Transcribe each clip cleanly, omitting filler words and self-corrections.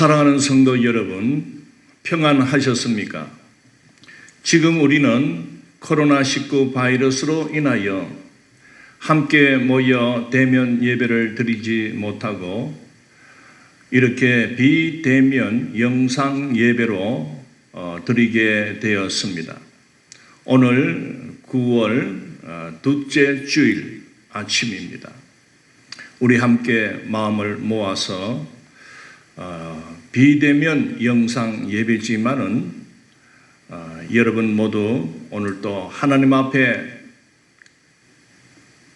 사랑하는 성도 여러분, 평안하셨습니까? 지금 우리는 코로나19 바이러스로 인하여 함께 모여 대면 예배를 드리지 못하고 이렇게 비대면 영상 예배로 드리게 되었습니다. 오늘 9월 둘째 주일 아침입니다. 우리 함께 마음을 모아서 비대면 영상 예배지만은 여러분 모두 오늘 또 하나님 앞에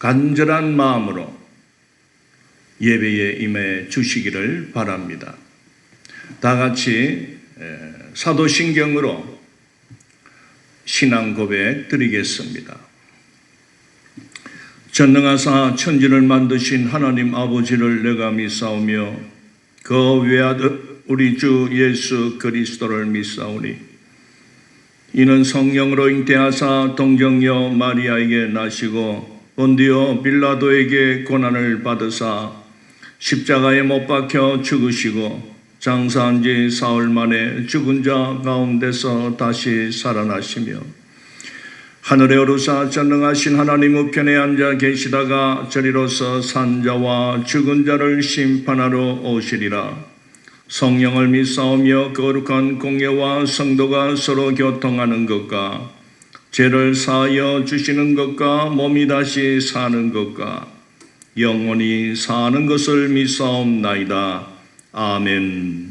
간절한 마음으로 예배에 임해 주시기를 바랍니다. 다 같이 사도신경으로 신앙 고백 드리겠습니다. 전능하사 천지를 만드신 하나님 아버지를 내가 믿사오며 그 외아들 우리 주 예수 그리스도를 믿사오니 이는 성령으로 잉태하사 동정녀 마리아에게 나시고 본디오 빌라도에게 고난을 받으사 십자가에 못 박혀 죽으시고 장사한 지 사흘 만에 죽은 자 가운데서 다시 살아나시며 하늘에 오르사 전능하신 하나님 우편에 앉아 계시다가 저리로서 산자와 죽은 자를 심판하러 오시리라. 성령을 믿사오며 거룩한 공예와 성도가 서로 교통하는 것과 죄를 사하여 주시는 것과 몸이 다시 사는 것과 영원히 사는 것을 믿사옵나이다. 아멘.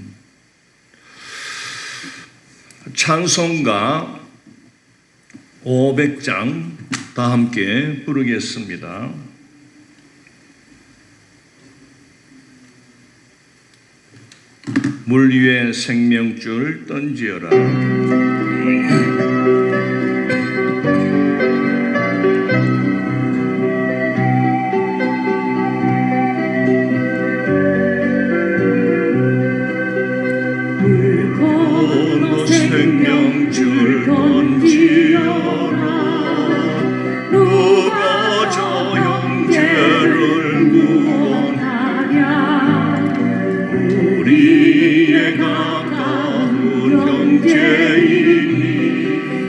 찬송가 500장 다 함께 부르겠습니다. 물 위에 생명줄 던지어라. 생명줄 던지어라. 누가 저 형제를 구원하랴. 우리의 가까운 형제이니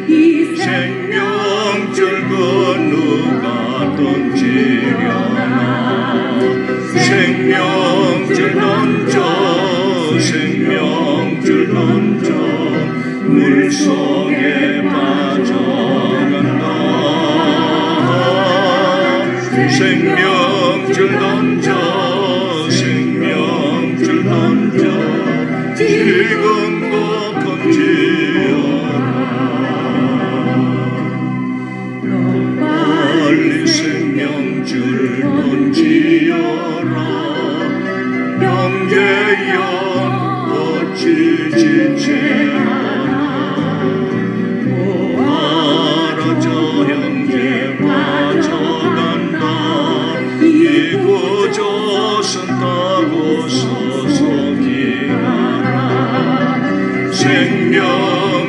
이 생명줄 그 누가 던지려나. 생명줄 던져, 생명줄 던져, 물속에 빠져간다. 생명줄 던져, 생명줄 던져, 지금 높은 지어라. 빨리 생명줄 던지어라. 형제여 어찌 지체하나.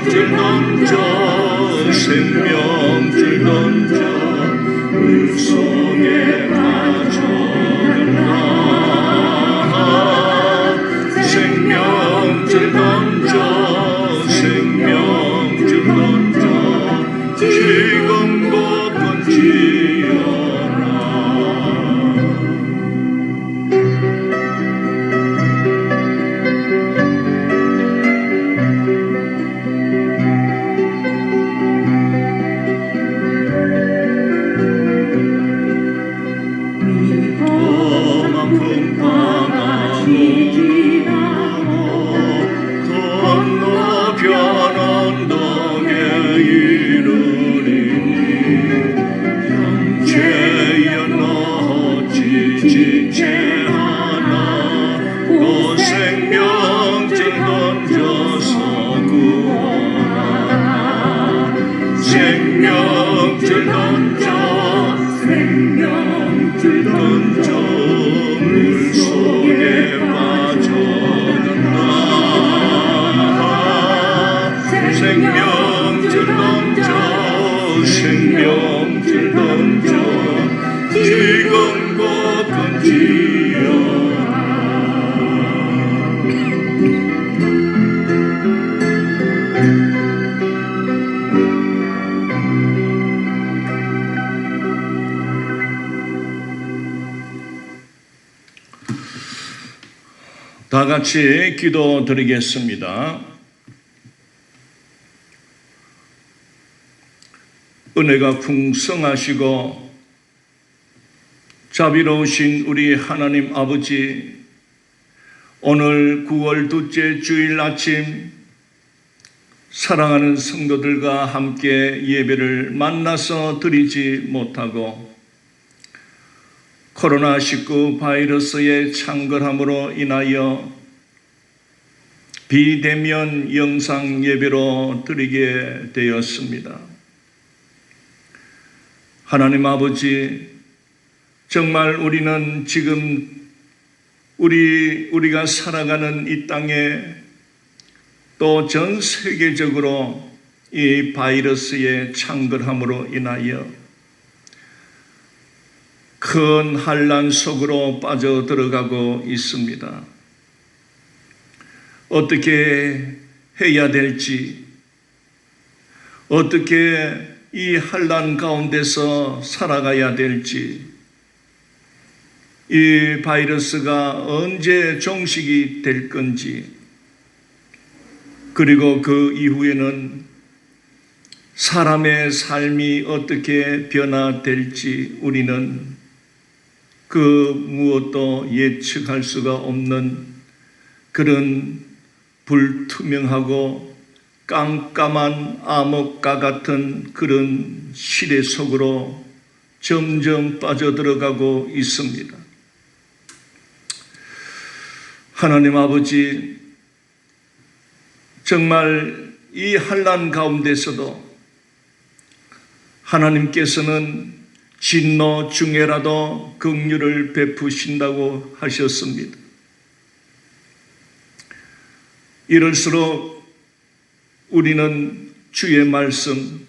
생명줄 던져, 생명줄 던져, 물속에 빠져간다. 생명줄 던져, 생명줄 던져, 지금 높은 지어라. 생명줄 던져, 생명줄 던져, 물속에 빠져간다. 생명줄 던져, 생명줄 던져, 지금 높은 지 다 같이 기도 드리겠습니다. 은혜가 풍성하시고 자비로우신 우리 하나님 아버지, 오늘 9월 둘째 주일 아침 사랑하는 성도들과 함께 예배를 만나서 드리지 못하고 코로나19 바이러스의 창궐함으로 인하여 비대면 영상 예배로 드리게 되었습니다. 하나님 아버지, 정말 우리는 지금 우리가 살아가는 이 땅에 또 전 세계적으로 이 바이러스의 창궐함으로 인하여 큰 환난 속으로 빠져들어가고 있습니다. 어떻게 해야 될지, 어떻게 이 환난 가운데서 살아가야 될지, 이 바이러스가 언제 종식이 될 건지, 그리고 그 이후에는 사람의 삶이 어떻게 변화될지 우리는 그 무엇도 예측할 수가 없는 그런 불투명하고 깜깜한 암흑과 같은 그런 시대 속으로 점점 빠져들어가고 있습니다. 하나님 아버지, 정말 이 환난 가운데서도 하나님께서는 진노 중에라도 긍휼을 베푸신다고 하셨습니다. 이럴수록 우리는 주의 말씀,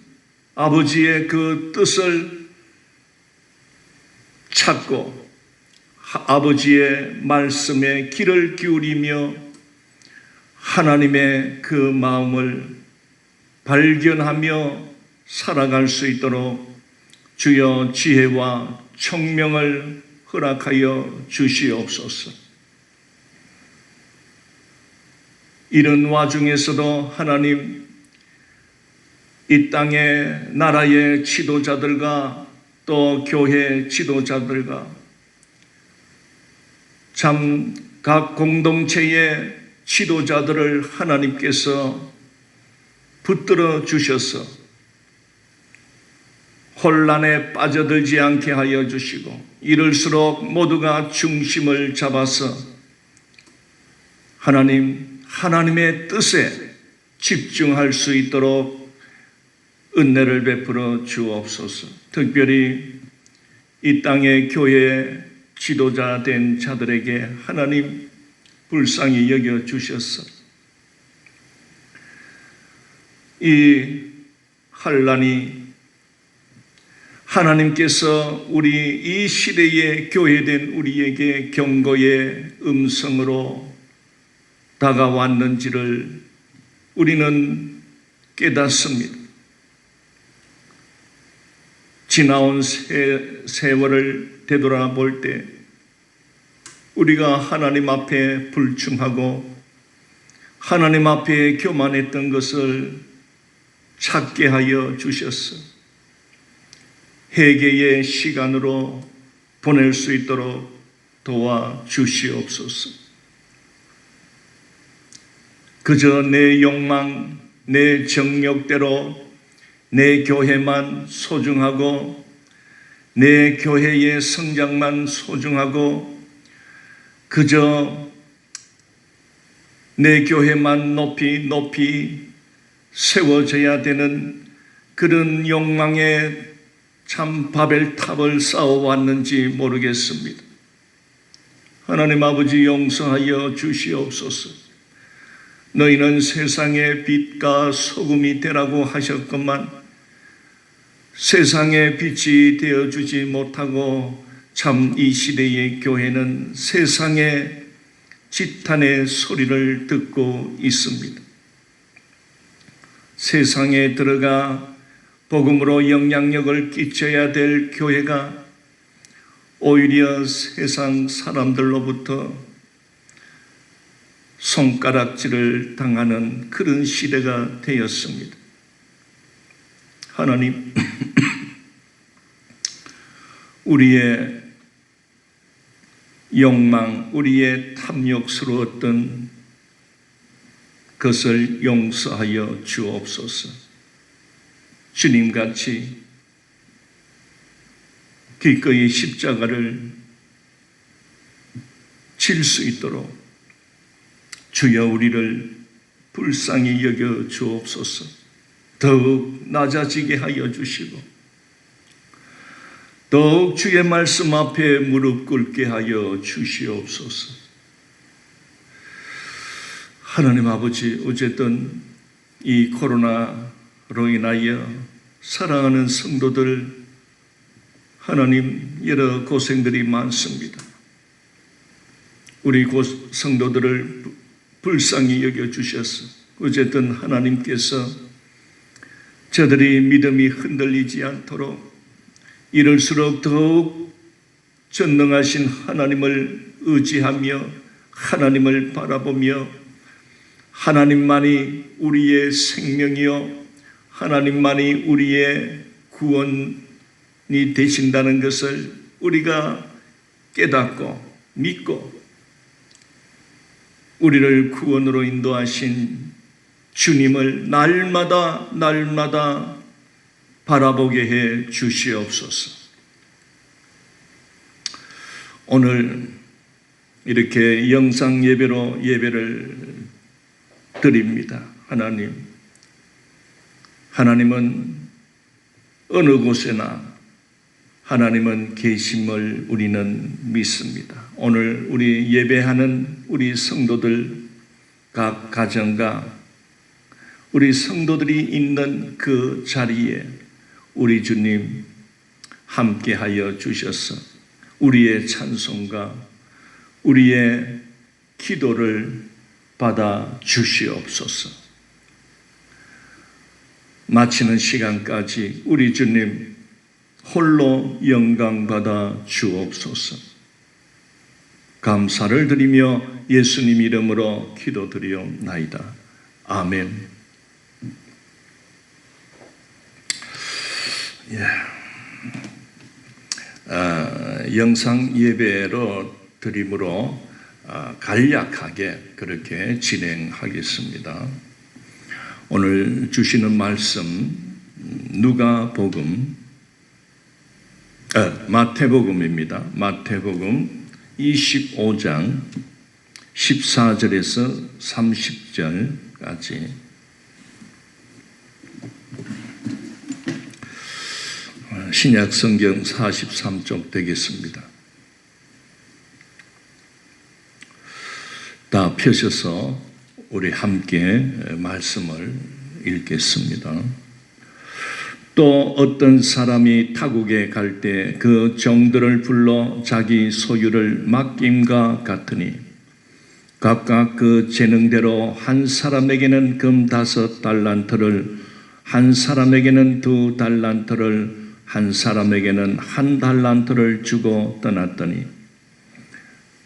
아버지의 그 뜻을 찾고 아버지의 말씀에 귀를 기울이며 하나님의 그 마음을 발견하며 살아갈 수 있도록 주여 지혜와 총명을 허락하여 주시옵소서. 이런 와중에서도 하나님, 이 땅의 나라의 지도자들과 또 교회 지도자들과 참 각 공동체의 지도자들을 하나님께서 붙들어 주셔서 혼란에 빠져들지 않게 하여 주시고, 이럴수록 모두가 중심을 잡아서 하나님의 뜻에 집중할 수 있도록 은혜를 베풀어 주옵소서. 특별히 이 땅의 교회 지도자 된 자들에게 하나님 불쌍히 여겨 주셔서 이 환난이 하나님께서 우리 이 시대의 교회된 우리에게 경고의 음성으로 다가왔는지를 우리는 깨닫습니다. 지나온 세월을 되돌아볼 때 우리가 하나님 앞에 불충하고 하나님 앞에 교만했던 것을 찾게 하여 주셨어 회개의 시간으로 보낼 수 있도록 도와주시옵소서. 그저 내 욕망, 내 정욕대로 내 교회만 소중하고 내 교회의 성장만 소중하고 그저 내 교회만 높이 세워져야 되는 그런 욕망에 참 바벨탑을 쌓아왔는지 모르겠습니다. 하나님 아버지, 용서하여 주시옵소서. 너희는 세상의 빛과 소금이 되라고 하셨건만 세상의 빛이 되어주지 못하고 참 이 시대의 교회는 세상의 지탄의 소리를 듣고 있습니다. 세상에 들어가 복음으로 영향력을 끼쳐야 될 교회가 오히려 세상 사람들로부터 손가락질을 당하는 그런 시대가 되었습니다. 하나님, 우리의 욕망, 우리의 탐욕스러웠던 것을 용서하여 주옵소서. 주님같이 기꺼이 십자가를 질 수 있도록 주여 우리를 불쌍히 여겨 주옵소서. 더욱 낮아지게 하여 주시고 더욱 주의 말씀 앞에 무릎 꿇게 하여 주시옵소서. 하나님 아버지, 어쨌든 이 코로나로 인하여 사랑하는 성도들, 하나님 여러 고생들이 많습니다. 우리 성도들을 불쌍히 여겨주셔서 어쨌든 하나님께서 저들이 믿음이 흔들리지 않도록 이럴수록 더욱 전능하신 하나님을 의지하며 하나님을 바라보며 하나님만이 우리의 생명이요 하나님만이 우리의 구원이 되신다는 것을 우리가 깨닫고 믿고 우리를 구원으로 인도하신 주님을 날마다 바라보게 해 주시옵소서. 오늘 이렇게 영상 예배로 예배를 드립니다. 하나님은 어느 곳에나 하나님은 계심을 우리는 믿습니다. 오늘 우리 예배하는 우리 성도들 각 가정과 우리 성도들이 있는 그 자리에 우리 주님 함께하여 주셔서 우리의 찬송과 우리의 기도를 받아 주시옵소서. 마치는 시간까지 우리 주님 홀로 영광 받아 주옵소서. 감사를 드리며 예수님 이름으로 기도드리옵나이다. 아멘. 영상 예배로 드림으로 간략하게 그렇게 진행하겠습니다. 오늘 주시는 말씀 마태복음입니다. 마태복음 25장 14절에서 30절까지 신약 성경 43쪽 되겠습니다. 다 펴셔서 우리 함께 말씀을 읽겠습니다. 또 어떤 사람이 타국에 갈 때 그 종들을 불러 자기 소유를 맡김과 같으니 각각 그 재능대로 한 사람에게는 금 5달란트를, 한 사람에게는 2달란트를, 한 사람에게는 1달란트를 주고 떠났더니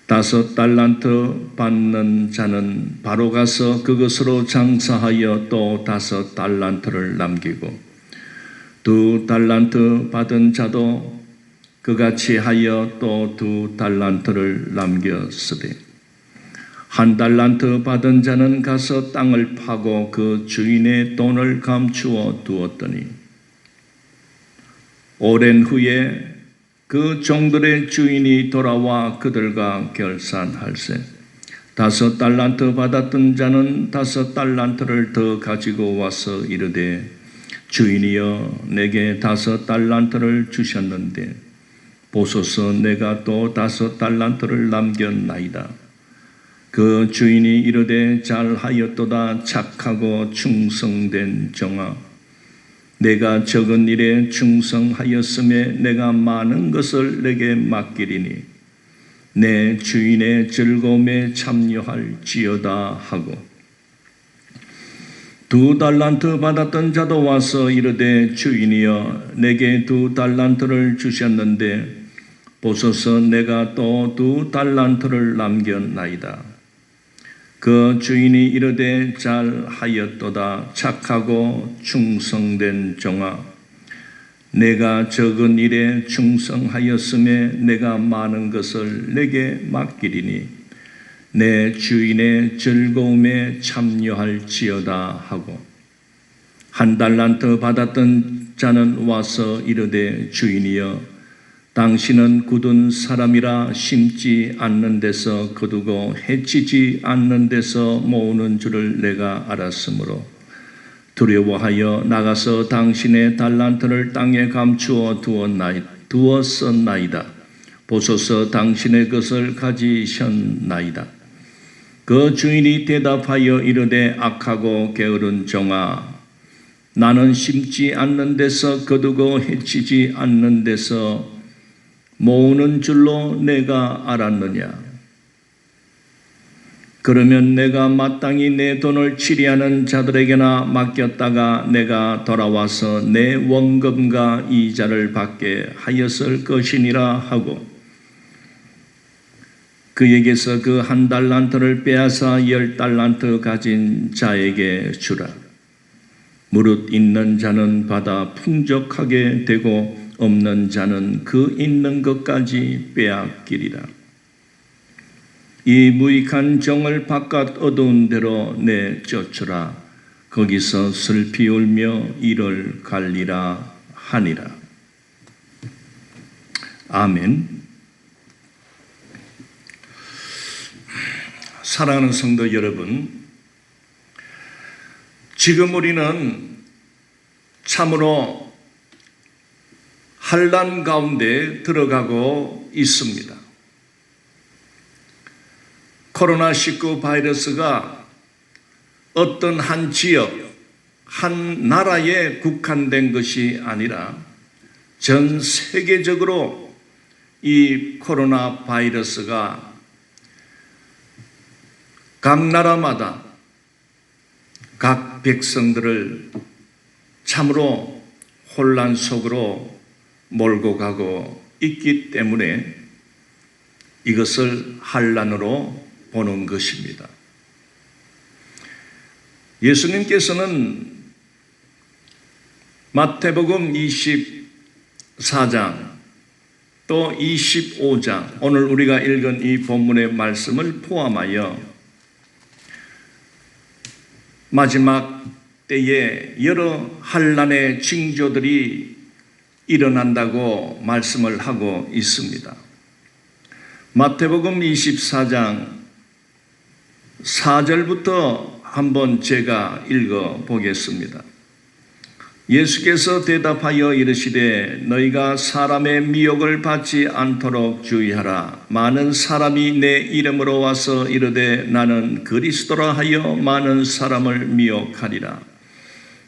5달란트 받는 자는 바로 가서 그것으로 장사하여 또 5달란트를 남기고 2달란트 받은 자도 그같이 하여 또 2달란트를 남겼으되 1달란트 받은 자는 가서 땅을 파고 그 주인의 돈을 감추어 두었더니 오랜 후에 그 종들의 주인이 돌아와 그들과 결산할세 5달란트 받았던 자는 5달란트를 더 가지고 와서 이르되 주인이여 내게 5달란트를 주셨는데 보소서 내가 또 5달란트를 남겼나이다. 그 주인이 이르되 잘하였도다 착하고 충성된 종아 내가 적은 일에 충성하였음에 내가 많은 것을 내게 맡기리니 내 주인의 즐거움에 참여할지어다 하고 2달란트 받았던 자도 와서 이르되 주인이여 내게 2달란트를 주셨는데 보소서 내가 또 2달란트를 남겼나이다. 그 주인이 이르되 잘하였도다. 착하고 충성된 종아, 내가 적은 일에 충성하였음에 내가 많은 것을 내게 맡기리니 내 주인의 즐거움에 참여할지어다 하고, 한 달란트 받았던 자는 와서 이르되 주인이여, 당신은 굳은 사람이라 심지 않는 데서 거두고 해치지 않는 데서 모으는 줄을 내가 알았으므로 두려워하여 나가서 당신의 달란트를 땅에 감추어 두었었나이다. 보소서, 당신의 것을 가지셨나이다. 그 주인이 대답하여 이르되 악하고 게으른 종아, 나는 심지 않는 데서 거두고 해치지 않는 데서 모으는 줄로 내가 알았느냐? 그러면 내가 마땅히 내 돈을 치리하는 자들에게나 맡겼다가 내가 돌아와서 내 원금과 이자를 받게 하였을 것이니라 하고, 그에게서 그 한 달란트를 빼앗아 10달란트 가진 자에게 주라. 무릇 있는 자는 받아 풍족하게 되고 없는 자는 그 있는 것까지 빼앗기리라. 이 무익한 종을 바깥 어두운 데로 내쫓으라. 거기서 슬피 울며 이를 갈리라 하니라. 아멘. 사랑하는 성도 여러분, 지금 우리는 참으로 환난 가운데 들어가고 있습니다. 코로나19 바이러스가 어떤 한 지역, 한 나라에 국한된 것이 아니라 전 세계적으로 이 코로나 바이러스가 각 나라마다 각 백성들을 참으로 혼란 속으로 몰고 가고 있기 때문에 이것을 환난으로 보는 것입니다. 예수님께서는 마태복음 24장 또 25장, 오늘 우리가 읽은 이 본문의 말씀을 포함하여 마지막 때에 여러 환난의 징조들이 일어난다고 말씀을 하고 있습니다. 마태복음 24장 4절부터 한번 제가 읽어 보겠습니다. 예수께서 대답하여 이르시되 너희가 사람의 미혹을 받지 않도록 주의하라. 많은 사람이 내 이름으로 와서 이르되 나는 그리스도라 하여 많은 사람을 미혹하리라.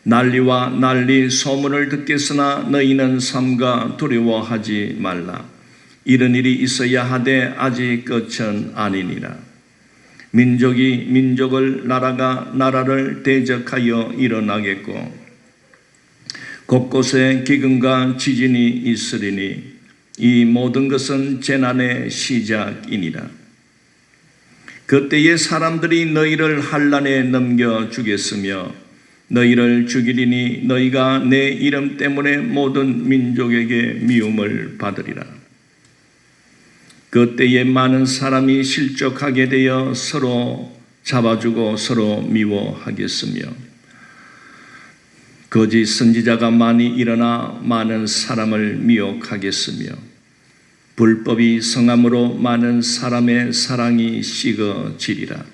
난리와 난리 소문을 듣겠으나 너희는 삼가 두려워하지 말라. 이런 일이 있어야 하되 아직 끝은 아니니라. 민족이 민족을, 나라가 나라를 대적하여 일어나겠고 곳곳에 기근과 지진이 있으리니 이 모든 것은 재난의 시작이니라. 그때에 사람들이 너희를 환난에 넘겨주겠으며 너희를 죽이리니 너희가 내 이름 때문에 모든 민족에게 미움을 받으리라. 그때에 많은 사람이 실족하게 되어 서로 잡아주고 서로 미워하겠으며 거짓 선지자가 많이 일어나 많은 사람을 미혹하겠으며 불법이 성함으로 많은 사람의 사랑이 식어지리라.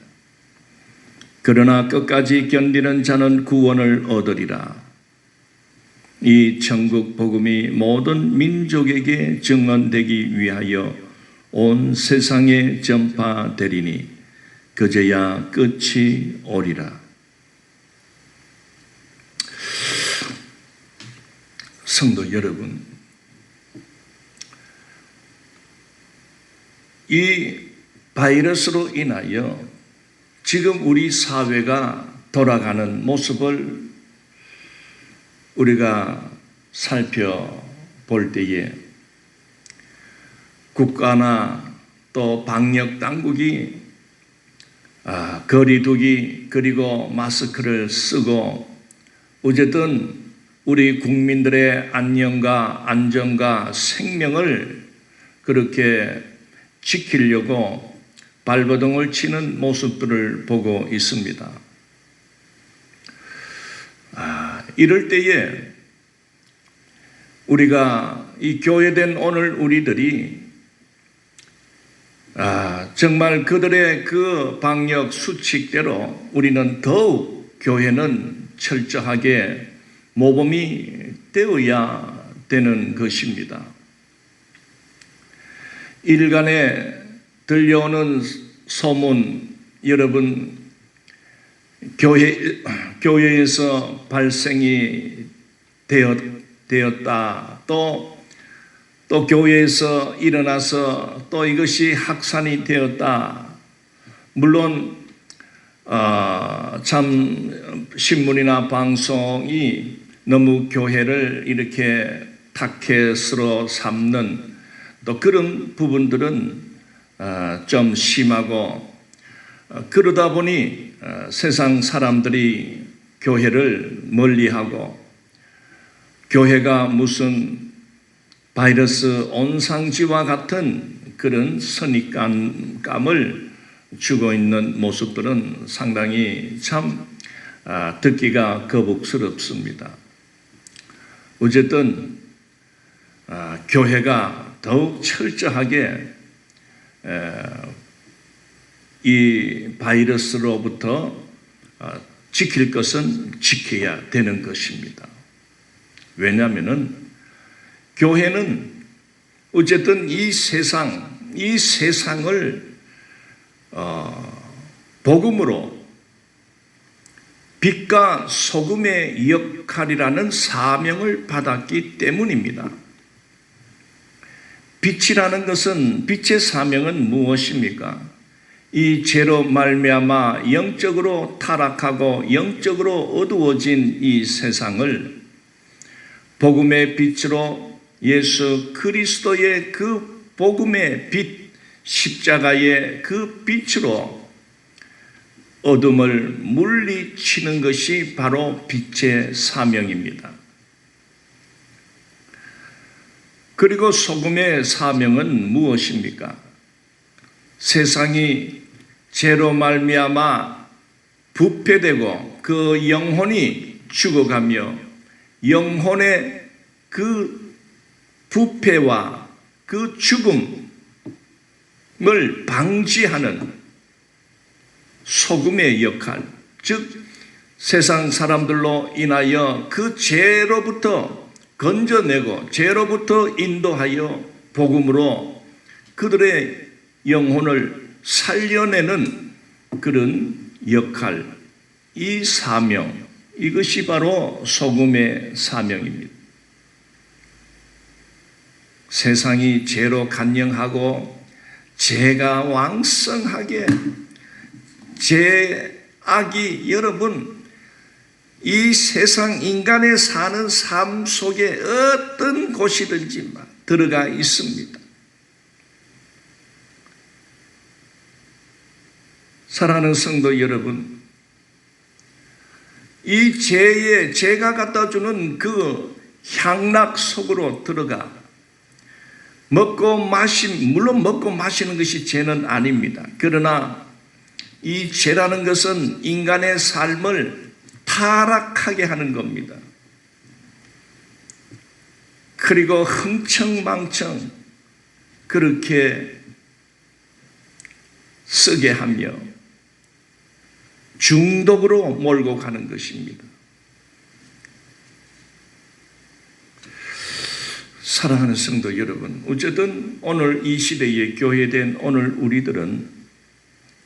그러나 끝까지 견디는 자는 구원을 얻으리라. 이 천국 복음이 모든 민족에게 증언되기 위하여 온 세상에 전파되리니 그제야 끝이 오리라. 성도 여러분, 이 바이러스로 인하여 지금 우리 사회가 돌아가는 모습을 우리가 살펴볼 때에 국가나 또 방역 당국이 거리두기 그리고 마스크를 쓰고 어쨌든 우리 국민들의 안녕과 안전과 생명을 그렇게 지키려고 발버둥을 치는 모습들을 보고 있습니다. 이럴 때에 우리가 이 교회된 오늘 우리들이 정말 그들의 그 방역 수칙대로 우리는 더욱 교회는 철저하게 모범이 되어야 되는 것입니다. 일간에 들려오는 소문, 여러분 교회에서 발생이 되었다. 또 교회에서 일어나서 또 이것이 확산이 되었다. 물론 참 신문이나 방송이 너무 교회를 이렇게 타켓으로 삼는 또 그런 부분들은 좀 심하고 그러다 보니 세상 사람들이 교회를 멀리하고 교회가 무슨 바이러스 온상지와 같은 그런 선입감을 주고 있는 모습들은 상당히 참 듣기가 거북스럽습니다. 어쨌든 교회가 더욱 철저하게 이 바이러스로부터 지킬 것은 지켜야 되는 것입니다. 왜냐하면은 교회는 어쨌든 이 세상을 복음으로 빛과 소금의 역할이라는 사명을 받았기 때문입니다. 빛이라는 것은 빛의 사명은 무엇입니까? 이 죄로 말미암아 영적으로 타락하고 영적으로 어두워진 이 세상을 복음의 빛으로 예수 그리스도의 그 복음의 빛, 십자가의 그 빛으로 어둠을 물리치는 것이 바로 빛의 사명입니다. 그리고 소금의 사명은 무엇입니까? 세상이 죄로 말미암아 부패되고 그 영혼이 죽어가며 영혼의 그 부패와 그 죽음을 방지하는 소금의 역할, 즉 세상 사람들로 인하여 그 죄로부터 건져내고 죄로부터 인도하여 복음으로 그들의 영혼을 살려내는 그런 역할, 이 사명, 이것이 바로 소금의 사명입니다. 세상이 죄로 간영하고 죄가 왕성하게 죄악이 여러분 이 세상 인간의 사는 삶 속에 어떤 곳이든지 들어가 있습니다. 사랑하는 성도 여러분, 이 죄가 갖다 주는 그 향락 속으로 들어가 물론 먹고 마시는 것이 죄는 아닙니다. 그러나 이 죄라는 것은 인간의 삶을 타락하게 하는 겁니다. 그리고 흥청망청 그렇게 쓰게 하며 중독으로 몰고 가는 것입니다. 사랑하는 성도 여러분, 어쨌든 오늘 이 시대에 교회된 오늘 우리들은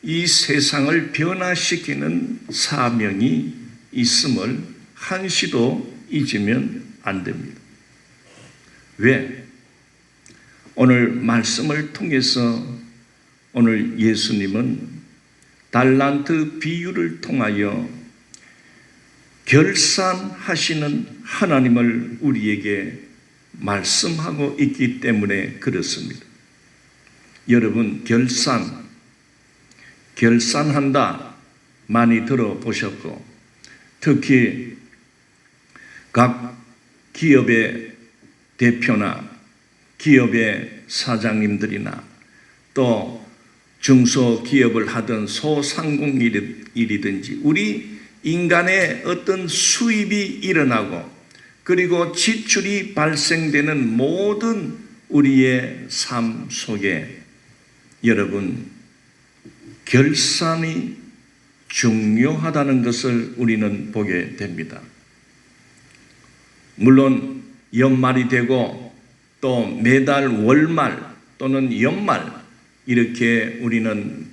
이 세상을 변화시키는 사명이 있음을 한시도 잊으면 안 됩니다. 왜? 오늘 말씀을 통해서 오늘 예수님은 달란트 비유를 통하여 결산하시는 하나님을 우리에게 말씀하고 있기 때문에 그렇습니다. 여러분, 결산한다. 많이 들어보셨고, 특히 각 기업의 대표나 기업의 사장님들이나 또 중소기업을 하던 소상공인이든지 우리 인간의 어떤 수입이 일어나고 그리고 지출이 발생되는 모든 우리의 삶 속에 여러분, 결산이 중요하다는 것을 우리는 보게 됩니다. 물론 연말이 되고 또 매달 월말 또는 연말 이렇게 우리는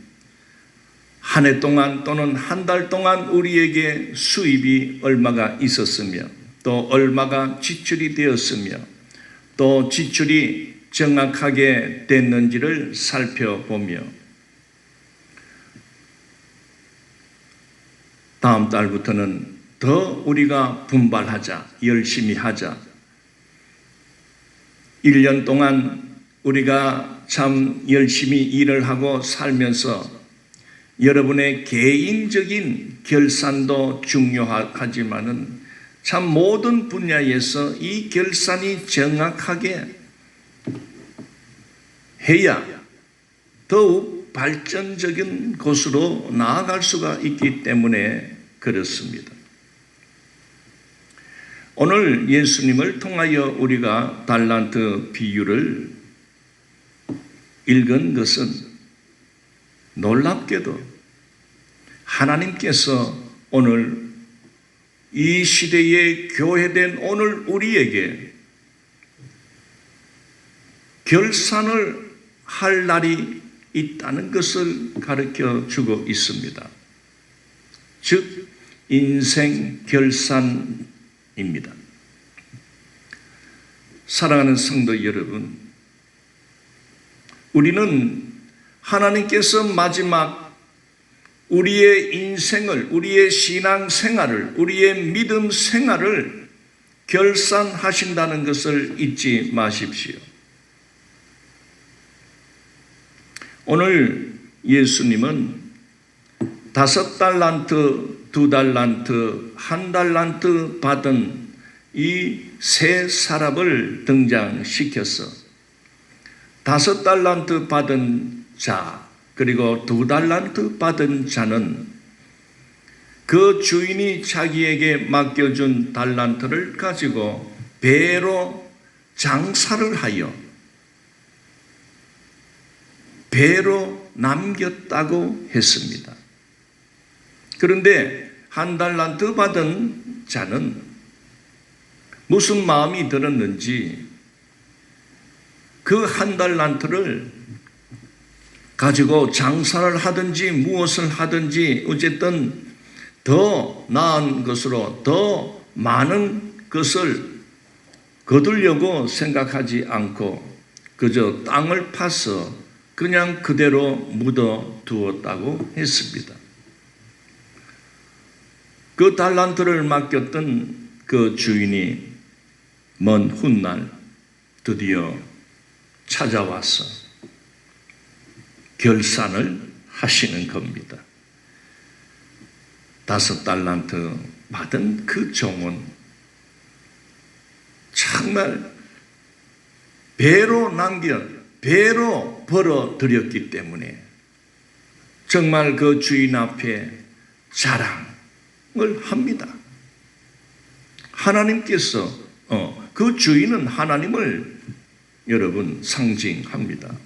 한 해 동안 또는 한 달 동안 우리에게 수입이 얼마가 있었으며 또 얼마가 지출이 되었으며 또 지출이 정확하게 됐는지를 살펴보며 다음 달부터는 더 우리가 분발하자, 열심히 하자. 1년 동안 우리가 참 열심히 일을 하고 살면서 여러분의 개인적인 결산도 중요하지만은 참 모든 분야에서 이 결산이 정확하게 해야 더욱 발전적인 곳으로 나아갈 수가 있기 때문에 그렇습니다. 오늘 예수님을 통하여 우리가 달란트 비유를 읽은 것은 놀랍게도 하나님께서 오늘 이 시대에 교회된 오늘 우리에게 결산을 할 날이 있다는 것을 가르쳐 주고 있습니다. 즉 인생 결산입니다. 사랑하는 성도 여러분, 우리는 하나님께서 마지막 우리의 인생을, 우리의 신앙생활을, 우리의 믿음 생활을 결산하신다는 것을 잊지 마십시오. 오늘 예수님은 5달란트, 2달란트, 1달란트 받은 이 세 사람을 등장시켜서 5달란트 받은 자 그리고 2달란트 받은 자는 그 주인이 자기에게 맡겨준 달란트를 가지고 배로 장사를 하여 배로 남겼다고 했습니다. 그런데 1달란트 받은 자는 무슨 마음이 들었는지 그 1달란트를 가지고 장사를 하든지 무엇을 하든지 어쨌든 더 나은 것으로 더 많은 것을 거두려고 생각하지 않고 그저 땅을 파서 그냥 그대로 묻어 두었다고 했습니다. 그 달란트를 맡겼던 그 주인이 먼 훗날 드디어 찾아와서 결산을 하시는 겁니다. 5달란트 받은 그 종은 정말 배로 벌어 들였기 때문에 정말 그 주인 앞에 자랑을 합니다. 하나님께서 그 주인은 하나님을 여러분 상징합니다.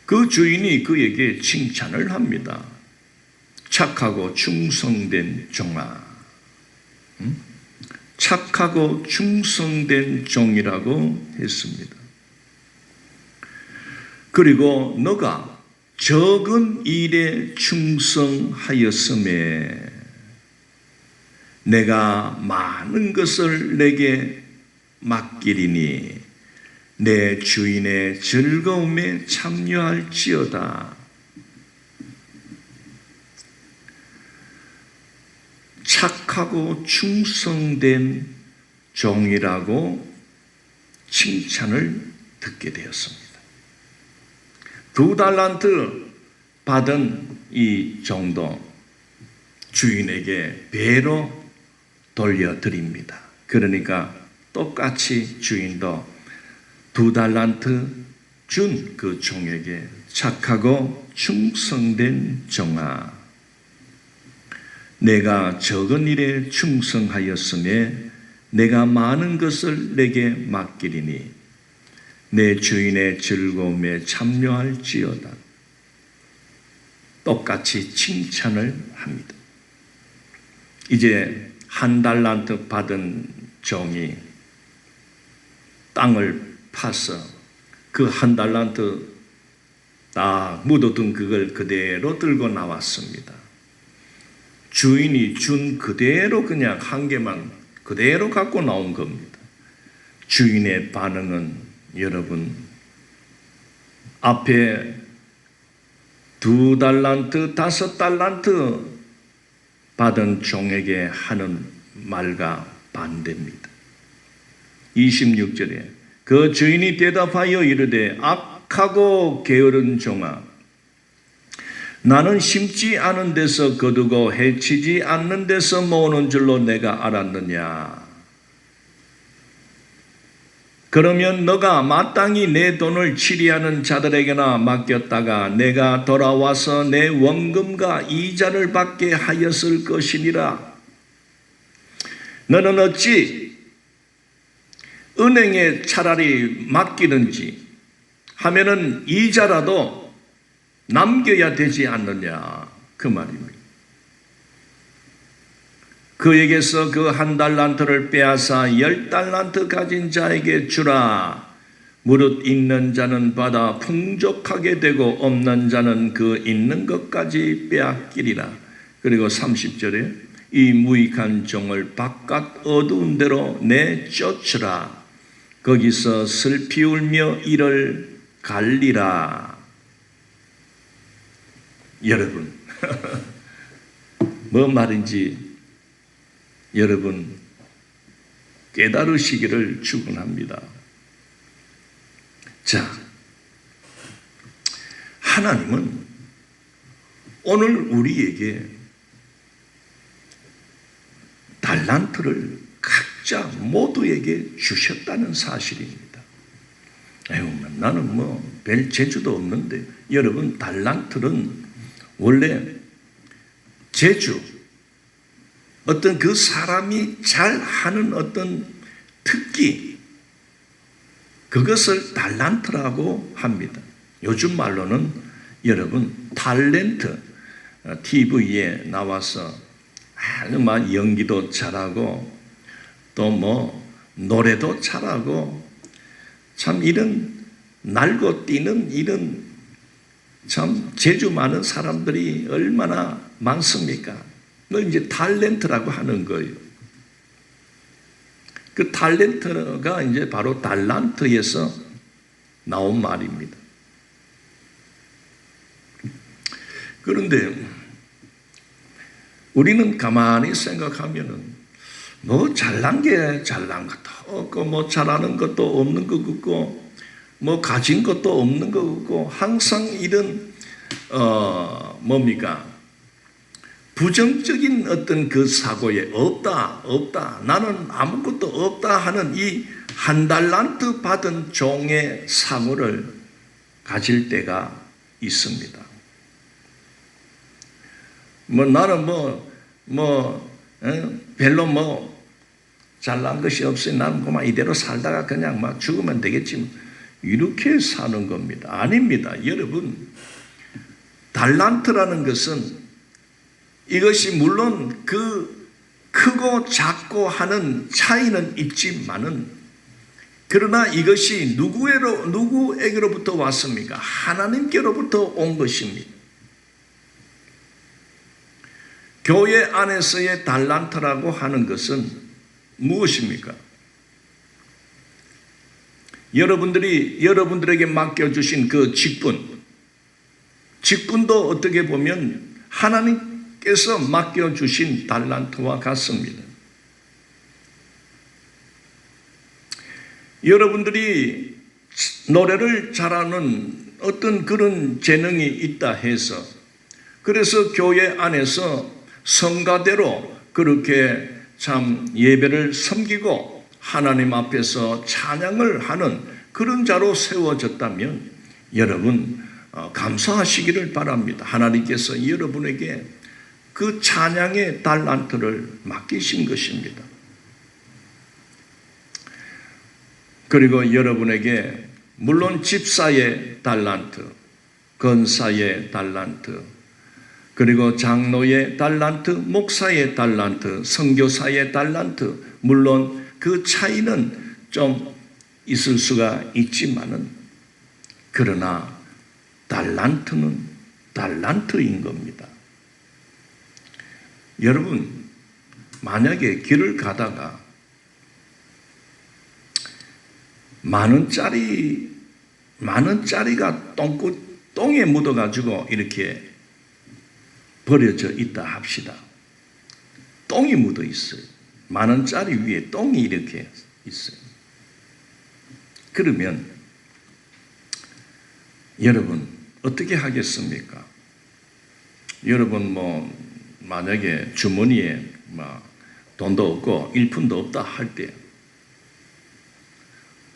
그 주인이 그에게 칭찬을 합니다. 착하고 충성된 종아. 착하고 충성된 종이라고 했습니다. 그리고 너가 적은 일에 충성하였음에 내가 많은 것을 내게 맡기리니 내 주인의 즐거움에 참여할지어다. 착하고 충성된 종이라고 칭찬을 듣게 되었습니다. 2달란트 받은 이 종도 주인에게 배로 돌려드립니다. 그러니까 똑같이 주인도 2달란트 준 그 종에게 착하고 충성된 종아, 내가 적은 일에 충성하였음에 내가 많은 것을 내게 맡기리니 내 주인의 즐거움에 참여할지어다. 똑같이 칭찬을 합니다. 이제 1달란트 받은 종이 땅을 파서 그 1달란트 딱 묻어둔 그걸 그대로 들고 나왔습니다. 주인이 준 그대로 그냥 한 개만 그대로 갖고 나온 겁니다. 주인의 반응은 여러분, 앞에 2달란트, 5달란트 받은 종에게 하는 말과 반대입니다. 26절에 그 주인이 대답하여 이르되 악하고 게으른 종아, 나는 심지 않은 데서 거두고 해치지 않는 데서 모으는 줄로 내가 알았느냐. 그러면 너가 마땅히 내 돈을 치리하는 자들에게나 맡겼다가 내가 돌아와서 내 원금과 이자를 받게 하였을 것이니라. 너는 어찌 은행에 차라리 맡기든지 하면은 이자라도 남겨야 되지 않느냐, 그 말입니다. 그에게서 그 1달란트를 빼앗아 10달란트 가진 자에게 주라. 무릇 있는 자는 받아 풍족하게 되고 없는 자는 그 있는 것까지 빼앗기리라. 그리고 30절에 이 무익한 종을 바깥 어두운 데로 내쫓으라. 거기서 슬피 울며 이를 갈리라. 여러분, 뭐 말인지 여러분 깨달으시기를 축원합니다. 자, 하나님은 오늘 우리에게 달란트를 각자 모두에게 주셨다는 사실입니다. 아유, 나는 뭐 별 재주도 없는데, 여러분, 달란트는 원래 재주, 어떤 그 사람이 잘 하는 어떤 특기, 그것을 달란트라고 합니다. 요즘 말로는 여러분 탤런트, TV에 나와서 아주 막 연기도 잘하고 또 뭐 노래도 잘하고 참 이런 날고 뛰는 이런 참 재주 많은 사람들이 얼마나 많습니까? 너 이제 탤런트라고 하는 거예요. 그 탤런트가 이제 바로 달란트에서 나온 말입니다. 그런데 우리는 가만히 생각하면은 뭐 잘난 게 잘난 것도 없고 뭐 잘하는 것도 없는 것 같고 뭐 가진 것도 없는 것 같고 항상 이런 뭡니까? 부정적인 어떤 그 사고에 없다, 나는 아무것도 없다 하는 이 1달란트 받은 종의 사고를 가질 때가 있습니다. 뭐 나는 별로 뭐 잘난 것이 없으니 나는 그만 이대로 살다가 그냥 막 죽으면 되겠지, 이렇게 사는 겁니다. 아닙니다. 여러분, 달란트라는 것은 이것이 물론 그 크고 작고 하는 차이는 있지만은, 그러나 이것이 누구에게로부터 왔습니까? 하나님께로부터 온 것입니다. 교회 안에서의 달란트라고 하는 것은 무엇입니까? 여러분들에게 맡겨주신 그 직분도 어떻게 보면 하나님께서 맡겨주신 달란트와 같습니다. 여러분들이 노래를 잘하는 어떤 그런 재능이 있다 해서, 그래서 교회 안에서 성가대로 그렇게 참 예배를 섬기고 하나님 앞에서 찬양을 하는 그런 자로 세워졌다면 여러분 감사하시기를 바랍니다. 하나님께서 여러분에게 그 찬양의 달란트를 맡기신 것입니다. 그리고 여러분에게 물론 집사의 달란트, 권사의 달란트, 그리고 장로의 달란트, 목사의 달란트, 선교사의 달란트, 물론 그 차이는 좀 있을 수가 있지만은 그러나 달란트는 달란트인 겁니다. 여러분 만약에 길을 가다가 만 원짜리가 똥에 묻어가지고 이렇게 버려져 있다 합시다. 똥이 묻어 있어요. 만 원짜리 위에 똥이 이렇게 있어요. 그러면 여러분 어떻게 하겠습니까? 여러분 만약에 주머니에 돈도 없고 일푼도 없다 할 때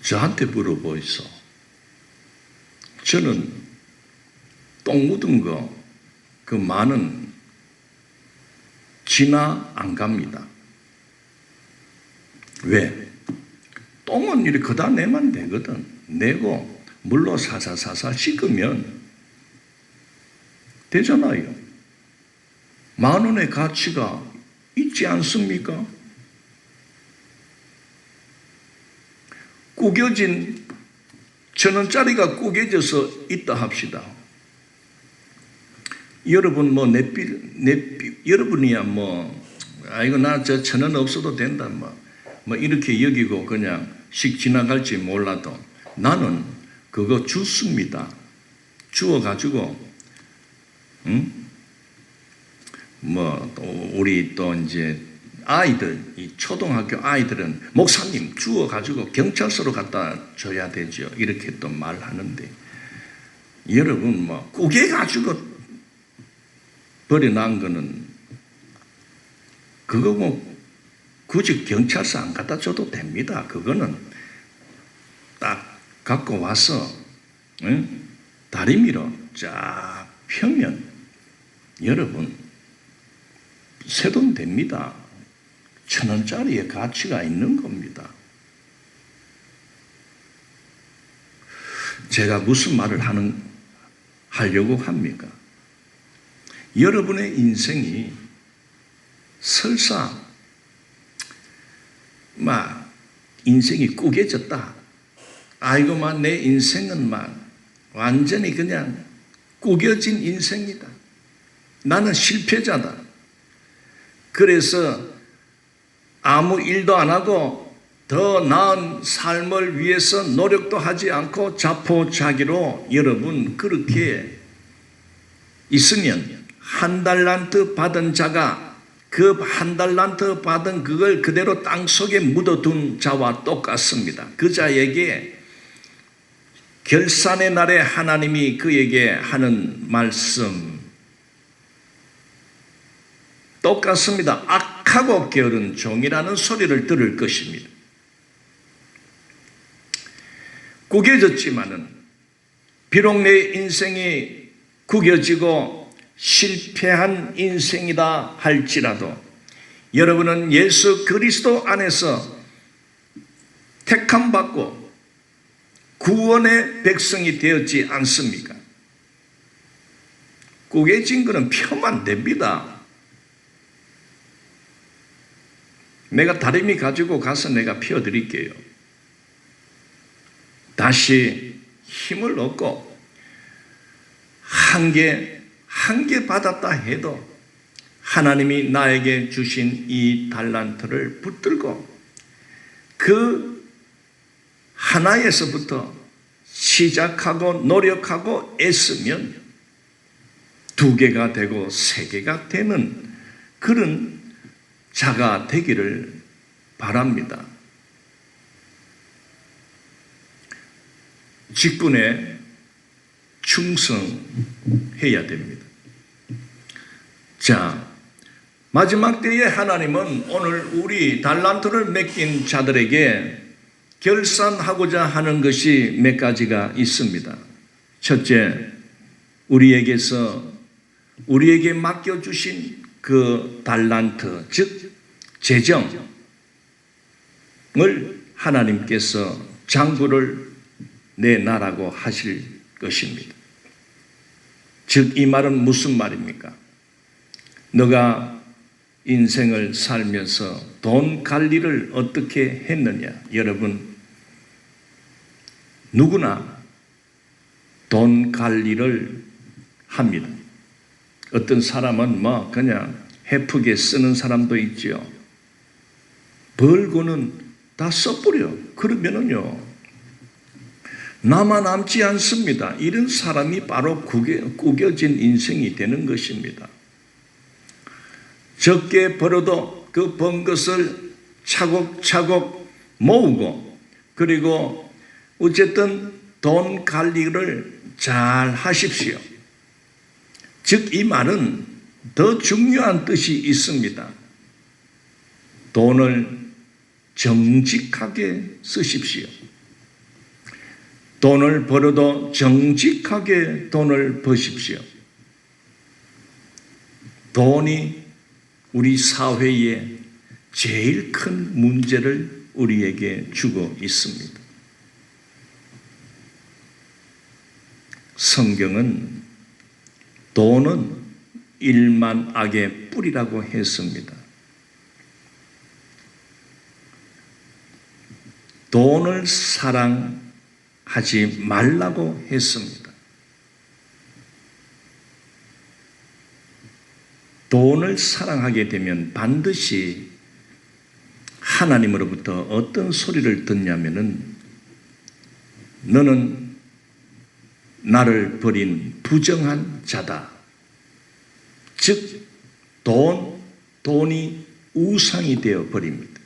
저한테 물어보이소. 저는 똥 묻은 거 그 만원 지나 안 갑니다. 왜? 똥은 이렇게 그다 내면 되거든. 내고 물로 사사사사 씻으면 되잖아요. 만 원의 가치가 있지 않습니까? 구겨진 1,000원짜리가 구겨져서 있다 합시다. 여러분 여러분이야 아이고 나 저 1,000원 없어도 된다 이렇게 여기고 그냥 씩 지나갈지 몰라도 나는 그거 주습니다. 주워 가지고 우리 또 이제 아이들, 이 초등학교 아이들은 목사님 주워 가지고 경찰서로 갖다 줘야 되죠. 이렇게 또 말하는데 여러분 꾸겨 가지고 버려놓은 거는 그거 굳이 경찰서 안 갖다 줘도 됩니다. 그거는 딱 갖고 와서 다리미로 쫙 펴면 여러분 새돈 됩니다. 1,000원짜리의 가치가 있는 겁니다. 제가 무슨 말을 하려고 합니까? 여러분의 인생이 설사 인생이 꾸겨졌다. 아이고 내 인생은 완전히 그냥 꾸겨진 인생이다. 나는 실패자다. 그래서 아무 일도 안 하고 더 나은 삶을 위해서 노력도 하지 않고 자포자기로 여러분 그렇게 있으면 한 달란트 받은 자가 그 한 달란트 받은 그걸 그대로 땅속에 묻어둔 자와 똑같습니다. 그 자에게 결산의 날에 하나님이 그에게 하는 말씀 똑같습니다. 악하고 게으른 종이라는 소리를 들을 것입니다. 구겨졌지만은 비록 내 인생이 구겨지고 실패한 인생이다 할지라도 여러분은 예수 그리스도 안에서 택함받고 구원의 백성이 되었지 않습니까? 구겨진 것은 펴면 됩니다. 내가 다리미 가지고 가서 내가 펴드릴게요. 다시 힘을 얻고 한 개 받았다 해도 하나님이 나에게 주신 이 달란트를 붙들고 그 하나에서부터 시작하고 노력하고 애쓰면 2개가 되고 3개가 되는 그런 자가 되기를 바랍니다. 직분에 충성해야 됩니다. 자, 마지막 때에 하나님은 오늘 우리 달란트를 맡긴 자들에게 결산하고자 하는 것이 몇 가지가 있습니다. 첫째, 우리에게 맡겨주신 그 달란트, 즉 재정을 하나님께서 장부를 내놔라고 하실 것입니다. 즉 이 말은 무슨 말입니까? 너가 인생을 살면서 돈 관리를 어떻게 했느냐? 여러분, 누구나 돈 관리를 합니다. 어떤 사람은 그냥 헤프게 쓰는 사람도 있죠. 벌고는 다 써버려. 그러면은요, 남지 않습니다. 이런 사람이 바로 구겨진 인생이 되는 것입니다. 적게 벌어도 그 번 것을 차곡차곡 모으고, 그리고 어쨌든 돈 관리를 잘 하십시오. 즉 이 말은 더 중요한 뜻이 있습니다. 돈을 정직하게 쓰십시오. 돈을 벌어도 정직하게 돈을 버십시오. 돈이 우리 사회에 제일 큰 문제를 우리에게 주고 있습니다. 성경은 돈은 일만 악의 뿌리라고 했습니다. 돈을 사랑하지 말라고 했습니다. 돈을 사랑하게 되면 반드시 하나님으로부터 어떤 소리를 듣냐면은 너는 나를 버린 부정한 자다. 즉 돈이 우상이 되어 버립니다.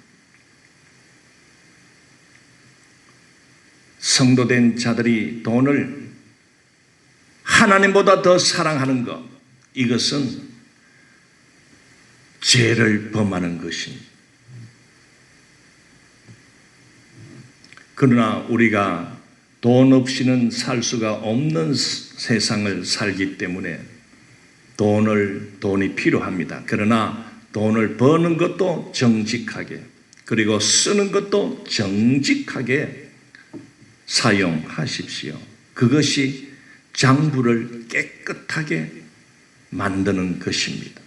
성도된 자들이 돈을 하나님보다 더 사랑하는 것, 이것은 죄를 범하는 것입니다. 그러나 우리가 돈 없이는 살 수가 없는 세상을 살기 때문에 돈이 필요합니다. 그러나 돈을 버는 것도 정직하게, 그리고 쓰는 것도 정직하게 사용하십시오. 그것이 장부를 깨끗하게 만드는 것입니다.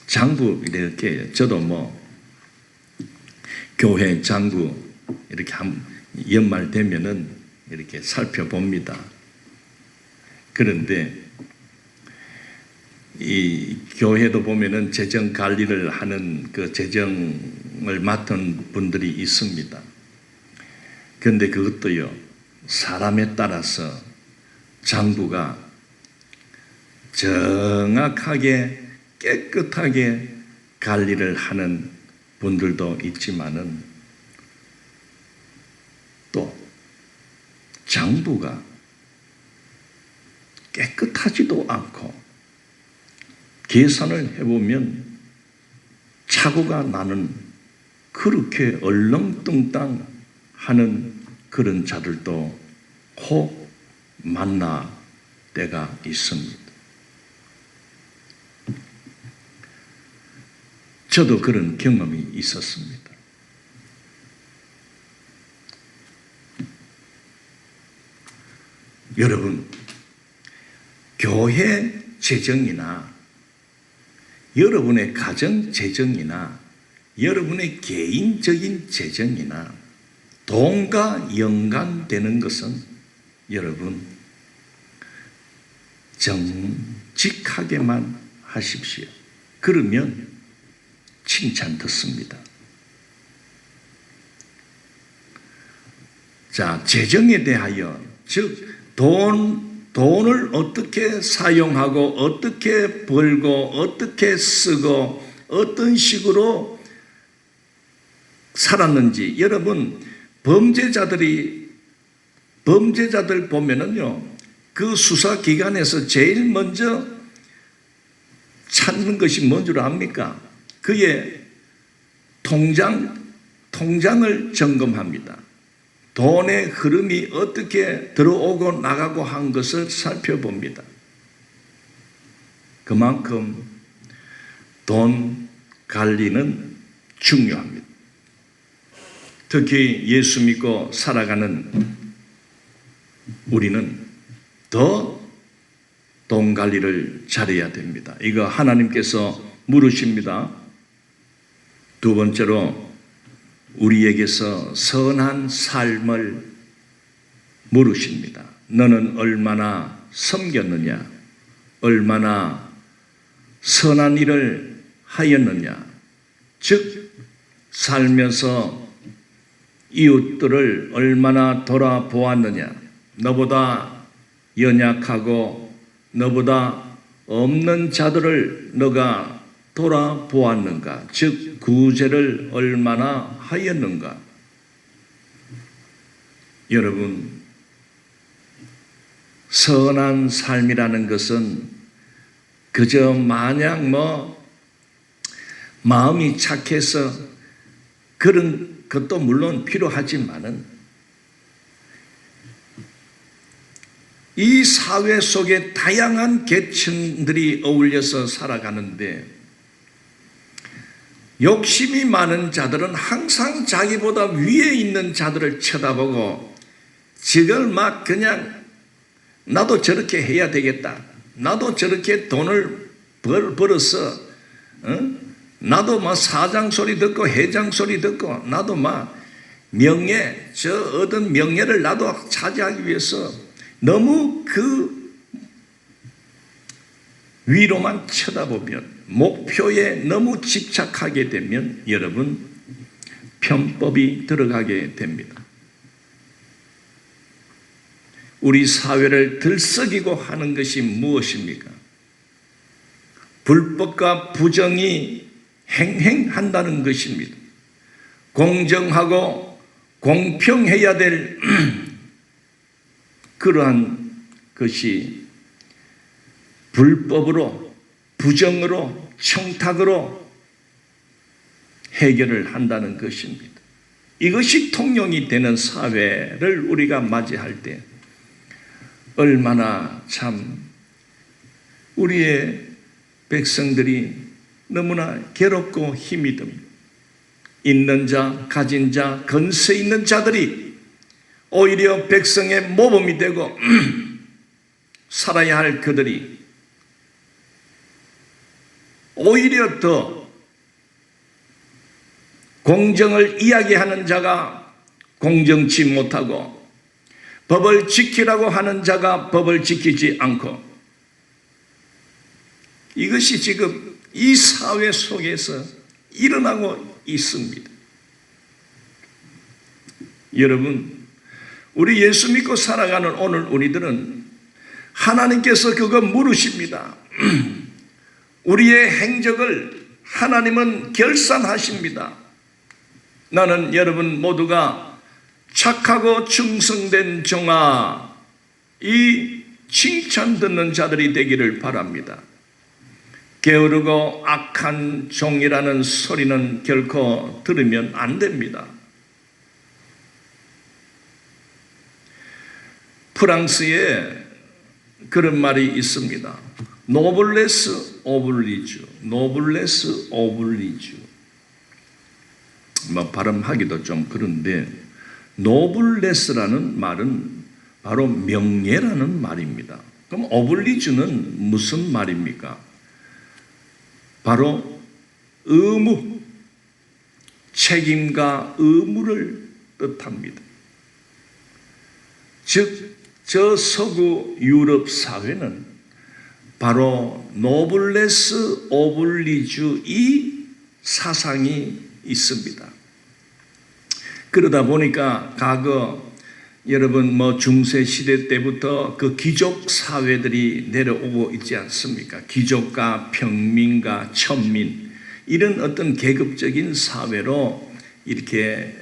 장부, 이렇게 저도 교회 장부 이렇게 연말 되면은 이렇게 살펴봅니다. 그런데 이 교회도 보면은 재정 관리를 하는 그 재정을 맡은 분들이 있습니다. 그런데 그것도요, 사람에 따라서 장부가 정확하게 깨끗하게 관리를 하는 분들도 있지만은 또 장부가 깨끗하지도 않고 계산을 해보면 착오가 나는, 그렇게 얼렁뚱땅 하는 그런 자들도 혹 만나 때가 있습니다. 저도 그런 경험이 있었습니다. 여러분, 교회 재정이나 여러분의 가정 재정이나 여러분의 개인적인 재정이나 돈과 연관되는 것은 여러분 정직하게만 하십시오. 그러면 칭찬 듣습니다. 자, 재정에 대하여, 즉 돈을 어떻게 사용하고 어떻게 벌고 어떻게 쓰고 어떤 식으로 살았는지, 여러분 범죄자들 보면은요, 그 수사기관에서 제일 먼저 찾는 것이 뭔 줄 압니까? 그의 통장을 점검합니다. 돈의 흐름이 어떻게 들어오고 나가고 한 것을 살펴봅니다. 그만큼 돈 관리는 중요합니다. 특히 예수 믿고 살아가는 우리는 더 돈 관리를 잘해야 됩니다. 이거 하나님께서 물으십니다. 두 번째로 우리에게서 선한 삶을 물으십니다. 너는 얼마나 섬겼느냐? 얼마나 선한 일을 하였느냐? 즉 살면서 이웃들을 얼마나 돌아보았느냐? 너보다 연약하고 너보다 없는 자들을 너가 돌아보았는가? 즉 구제를 얼마나 하였는가? 여러분, 선한 삶이라는 것은 그저 마냥 마음이 착해서 그런 것도 물론 필요하지만은 이 사회 속에 다양한 계층들이 어울려서 살아가는데 욕심이 많은 자들은 항상 자기보다 위에 있는 자들을 쳐다보고 지금 막 그냥 나도 저렇게 해야 되겠다. 나도 저렇게 돈을 벌어서 나도 막 사장 소리 듣고 회장 소리 듣고 나도 막 얻은 명예를 나도 차지하기 위해서 너무 그 위로만 쳐다보면 목표에 너무 집착하게 되면 여러분 편법이 들어가게 됩니다. 우리 사회를 들썩이고 하는 것이 무엇입니까? 불법과 부정이 행행한다는 것입니다. 공정하고 공평해야 될 그러한 것이 불법으로 부정으로 청탁으로 해결을 한다는 것입니다. 이것이 통용이 되는 사회를 우리가 맞이할 때 얼마나 참 우리의 백성들이 너무나 괴롭고 힘이 듭니다. 있는 자, 가진 자, 건세 있는 자들이 오히려 백성의 모범이 되고 살아야 할 그들이 오히려 더 공정을 이야기하는 자가 공정치 못하고 법을 지키라고 하는 자가 법을 지키지 않고 이것이 지금 이 사회 속에서 일어나고 있습니다. 여러분, 우리 예수 믿고 살아가는 오늘 우리들은 하나님께서 그거 물으십니다. 우리의 행적을 하나님은 결산하십니다. 나는 여러분 모두가 착하고 충성된 종아, 이 칭찬 듣는 자들이 되기를 바랍니다. 게으르고 악한 종이라는 소리는 결코 들으면 안 됩니다. 프랑스에 그런 말이 있습니다. 노블레스 오블리주, 노블레스 오블리주. 발음하기도 좀 그런데 노블레스라는 말은 바로 명예라는 말입니다. 그럼 오블리주는 무슨 말입니까? 바로 의무, 책임과 의무를 뜻합니다. 즉, 저 서구 유럽 사회는 바로 노블레스 오블리주 이 사상이 있습니다. 그러다 보니까 과거 여러분 중세 시대 때부터 그 귀족 사회들이 내려오고 있지 않습니까? 귀족과 평민과 천민 이런 어떤 계급적인 사회로 이렇게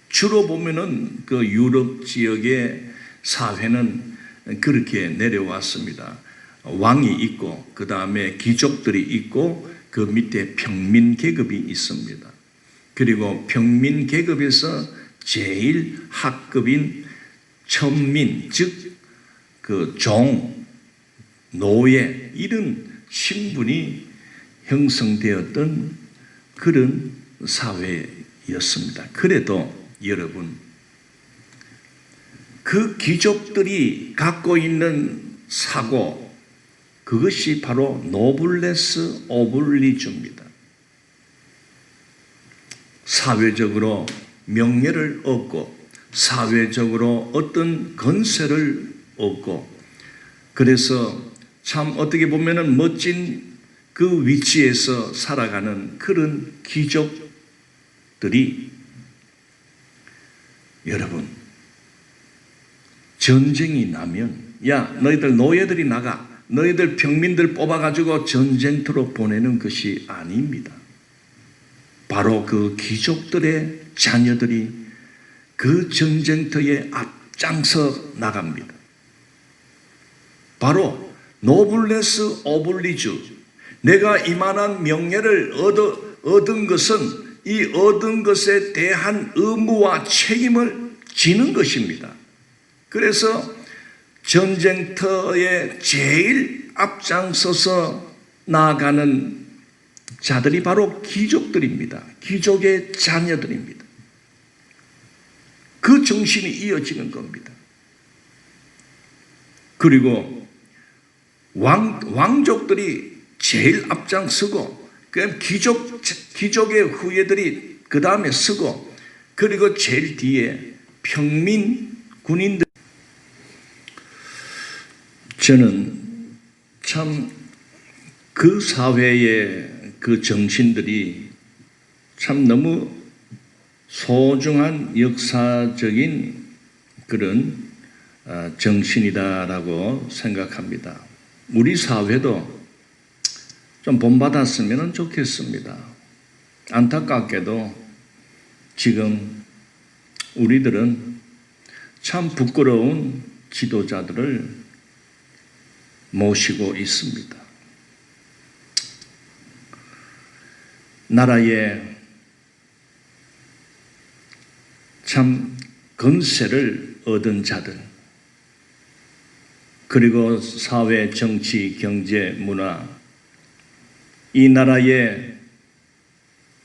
주로 보면은 그 유럽 지역의 사회는 그렇게 내려왔습니다. 왕이 있고 그 다음에 귀족들이 있고 그 밑에 평민 계급이 있습니다. 그리고 평민 계급에서 제일 하급인 천민, 즉 그 종, 노예 이런 신분이 형성되었던 그런 사회였습니다. 그래도 여러분, 그 귀족들이 갖고 있는 사고, 그것이 바로 노블레스 오블리주입니다. 사회적으로 명예를 얻고 사회적으로 어떤 건세를 얻고, 그래서 참 어떻게 보면은 멋진 그 위치에서 살아가는 그런 귀족들이, 여러분, 전쟁이 나면 야 너희들 노예들이 나가, 너희들 평민들 뽑아가지고 전쟁터로 보내는 것이 아닙니다. 바로 그 귀족들의 자녀들이 그 전쟁터에 앞장서 나갑니다. 바로 노블레스 오블리주, 내가 이만한 명예를 얻은 것은 이 얻은 것에 대한 의무와 책임을 지는 것입니다. 그래서 전쟁터에 제일 앞장서서 나아가는 자들이 바로 귀족들입니다. 귀족의 자녀들입니다. 그 정신이 이어지는 겁니다. 그리고 왕족들이 제일 앞장서고, 그다음 귀족의 후예들이 그 다음에 서고, 그리고 제일 뒤에 평민 군인들. 저는 참 그 사회의 그 정신들이 참 너무 소중한 역사적인 그런 정신이다라고 생각합니다. 우리 사회도 좀 본받았으면 좋겠습니다. 안타깝게도 지금 우리들은 참 부끄러운 지도자들을 모시고 있습니다. 나라에 참 건세를 얻은 자들, 그리고 사회, 정치, 경제, 문화, 이 나라의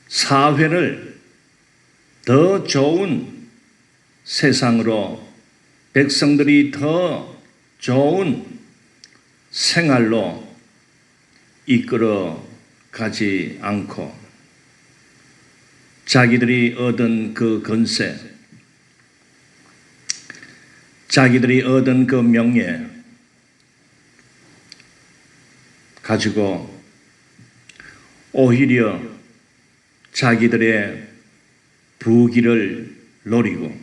사회를 더 좋은 세상으로, 백성들이 더 좋은 생활로 이끌어 가지 않고 자기들이 얻은 그 건세, 자기들이 얻은 그 명예 가지고 오히려 자기들의 부귀를 노리고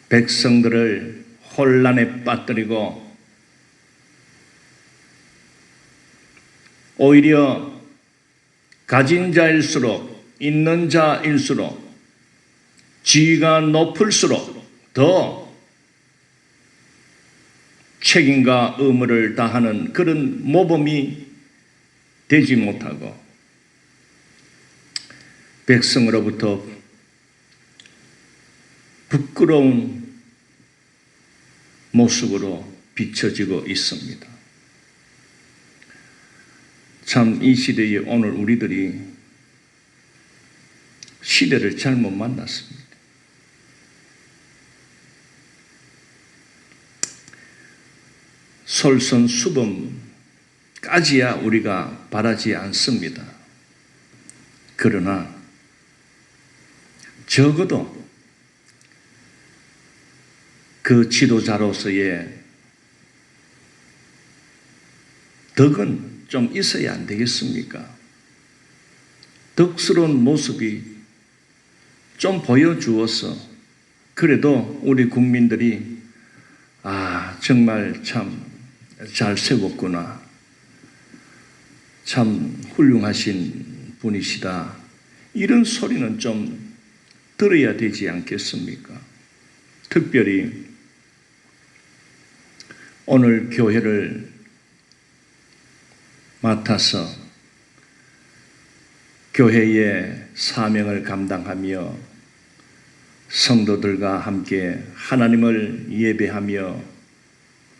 백성들을 혼란에 빠뜨리고, 오히려 가진 자일수록, 있는 자일수록, 지위가 높을수록 더 책임과 의무를 다하는 그런 모범이 되지 못하고 백성으로부터 부끄러운 모습으로 비춰지고 있습니다. 참 이 시대에 오늘 우리들이 시대를 잘못 만났습니다. 솔선수범까지야 우리가 바라지 않습니다. 그러나 적어도 그 지도자로서의 덕은 좀 있어야 안 되겠습니까? 덕스러운 모습이 좀 보여주어서 그래도 우리 국민들이 정말 참 잘 세웠구나, 참 훌륭하신 분이시다, 이런 소리는 좀 들어야 되지 않겠습니까? 특별히 오늘 교회를 맡아서 교회의 사명을 감당하며 성도들과 함께 하나님을 예배하며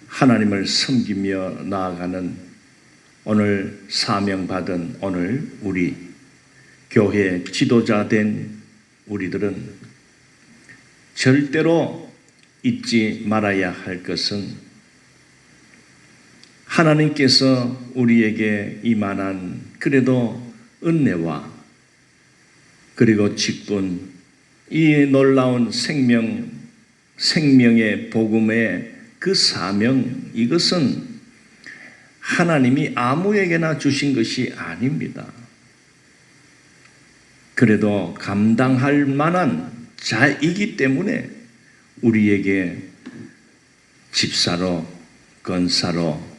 하나님을 섬기며 나아가는 오늘 사명받은 오늘 우리 교회 지도자 된 우리들은 절대로 잊지 말아야 할 것은 하나님께서 우리에게 이만한 그래도 은혜와 그리고 직분, 이 놀라운 생명의 복음의 그 사명, 이것은 하나님이 아무에게나 주신 것이 아닙니다. 그래도 감당할 만한 자이기 때문에 우리에게 집사로, 권사로,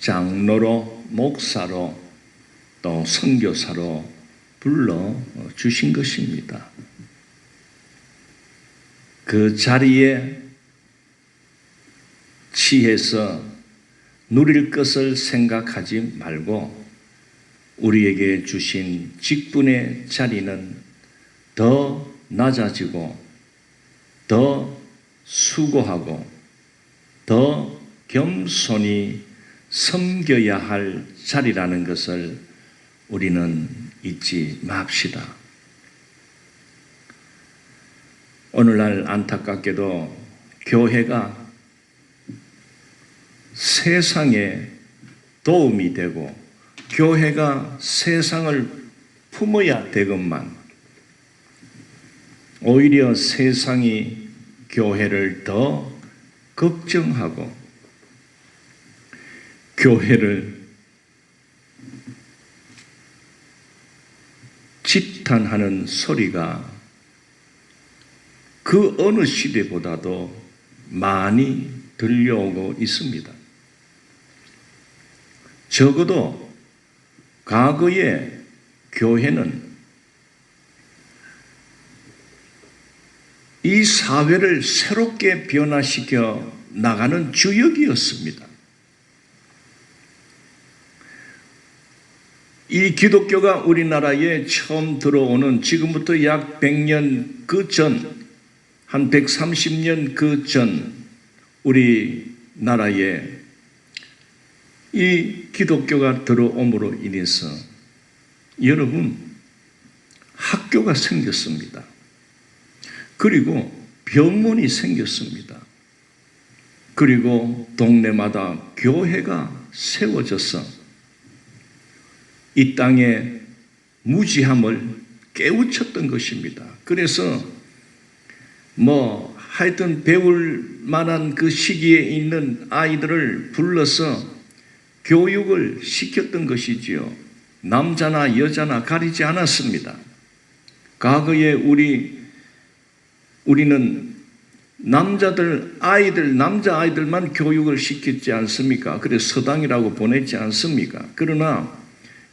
장로로, 목사로, 또 선교사로 불러 주신 것입니다. 그 자리에 취해서 누릴 것을 생각하지 말고 우리에게 주신 직분의 자리는 더 낮아지고 더 수고하고 더 겸손히 섬겨야 할 자리라는 것을 우리는 잊지 맙시다. 오늘날 안타깝게도 교회가 세상에 도움이 되고 교회가 세상을 품어야 되건만 오히려 세상이 교회를 더 걱정하고 교회를 지탄하는 소리가 그 어느 시대보다도 많이 들려오고 있습니다. 적어도 과거의 교회는 이 사회를 새롭게 변화시켜 나가는 주역이었습니다. 이 기독교가 우리나라에 처음 들어오는 지금부터 약 100년 그 전, 한 130년 그 전 우리나라에 이 기독교가 들어옴으로 인해서 여러분 학교가 생겼습니다. 그리고 병원이 생겼습니다. 그리고 동네마다 교회가 세워져서 이 땅의 무지함을 깨우쳤던 것입니다. 그래서 하여튼 배울 만한 그 시기에 있는 아이들을 불러서 교육을 시켰던 것이지요. 남자나 여자나 가리지 않았습니다. 과거에 우리는 남자 아이들만 교육을 시켰지 않습니까? 그래서 서당이라고 보냈지 않습니까? 그러나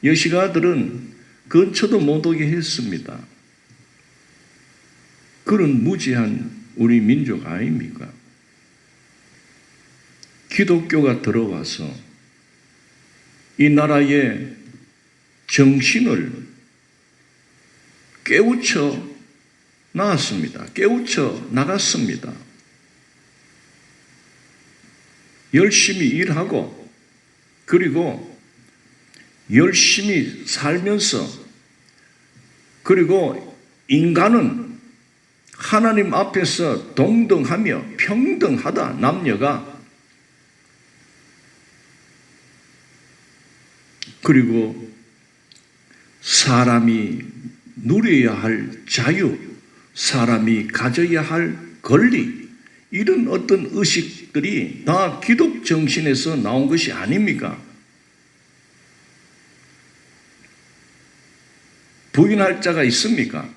여시가들은 근처도 못 오게 했습니다. 그런 무지한 우리 민족 아닙니까? 기독교가 들어와서 이 나라의 정신을 깨우쳐 나왔습니다. 깨우쳐 나갔습니다. 열심히 일하고 그리고 열심히 살면서 그리고 인간은 하나님 앞에서 동등하며 평등하다. 남녀가. 그리고 사람이 누려야 할 자유, 사람이 가져야 할 권리, 이런 어떤 의식들이 다 기독 정신에서 나온 것이 아닙니까? 부인할 자가 있습니까?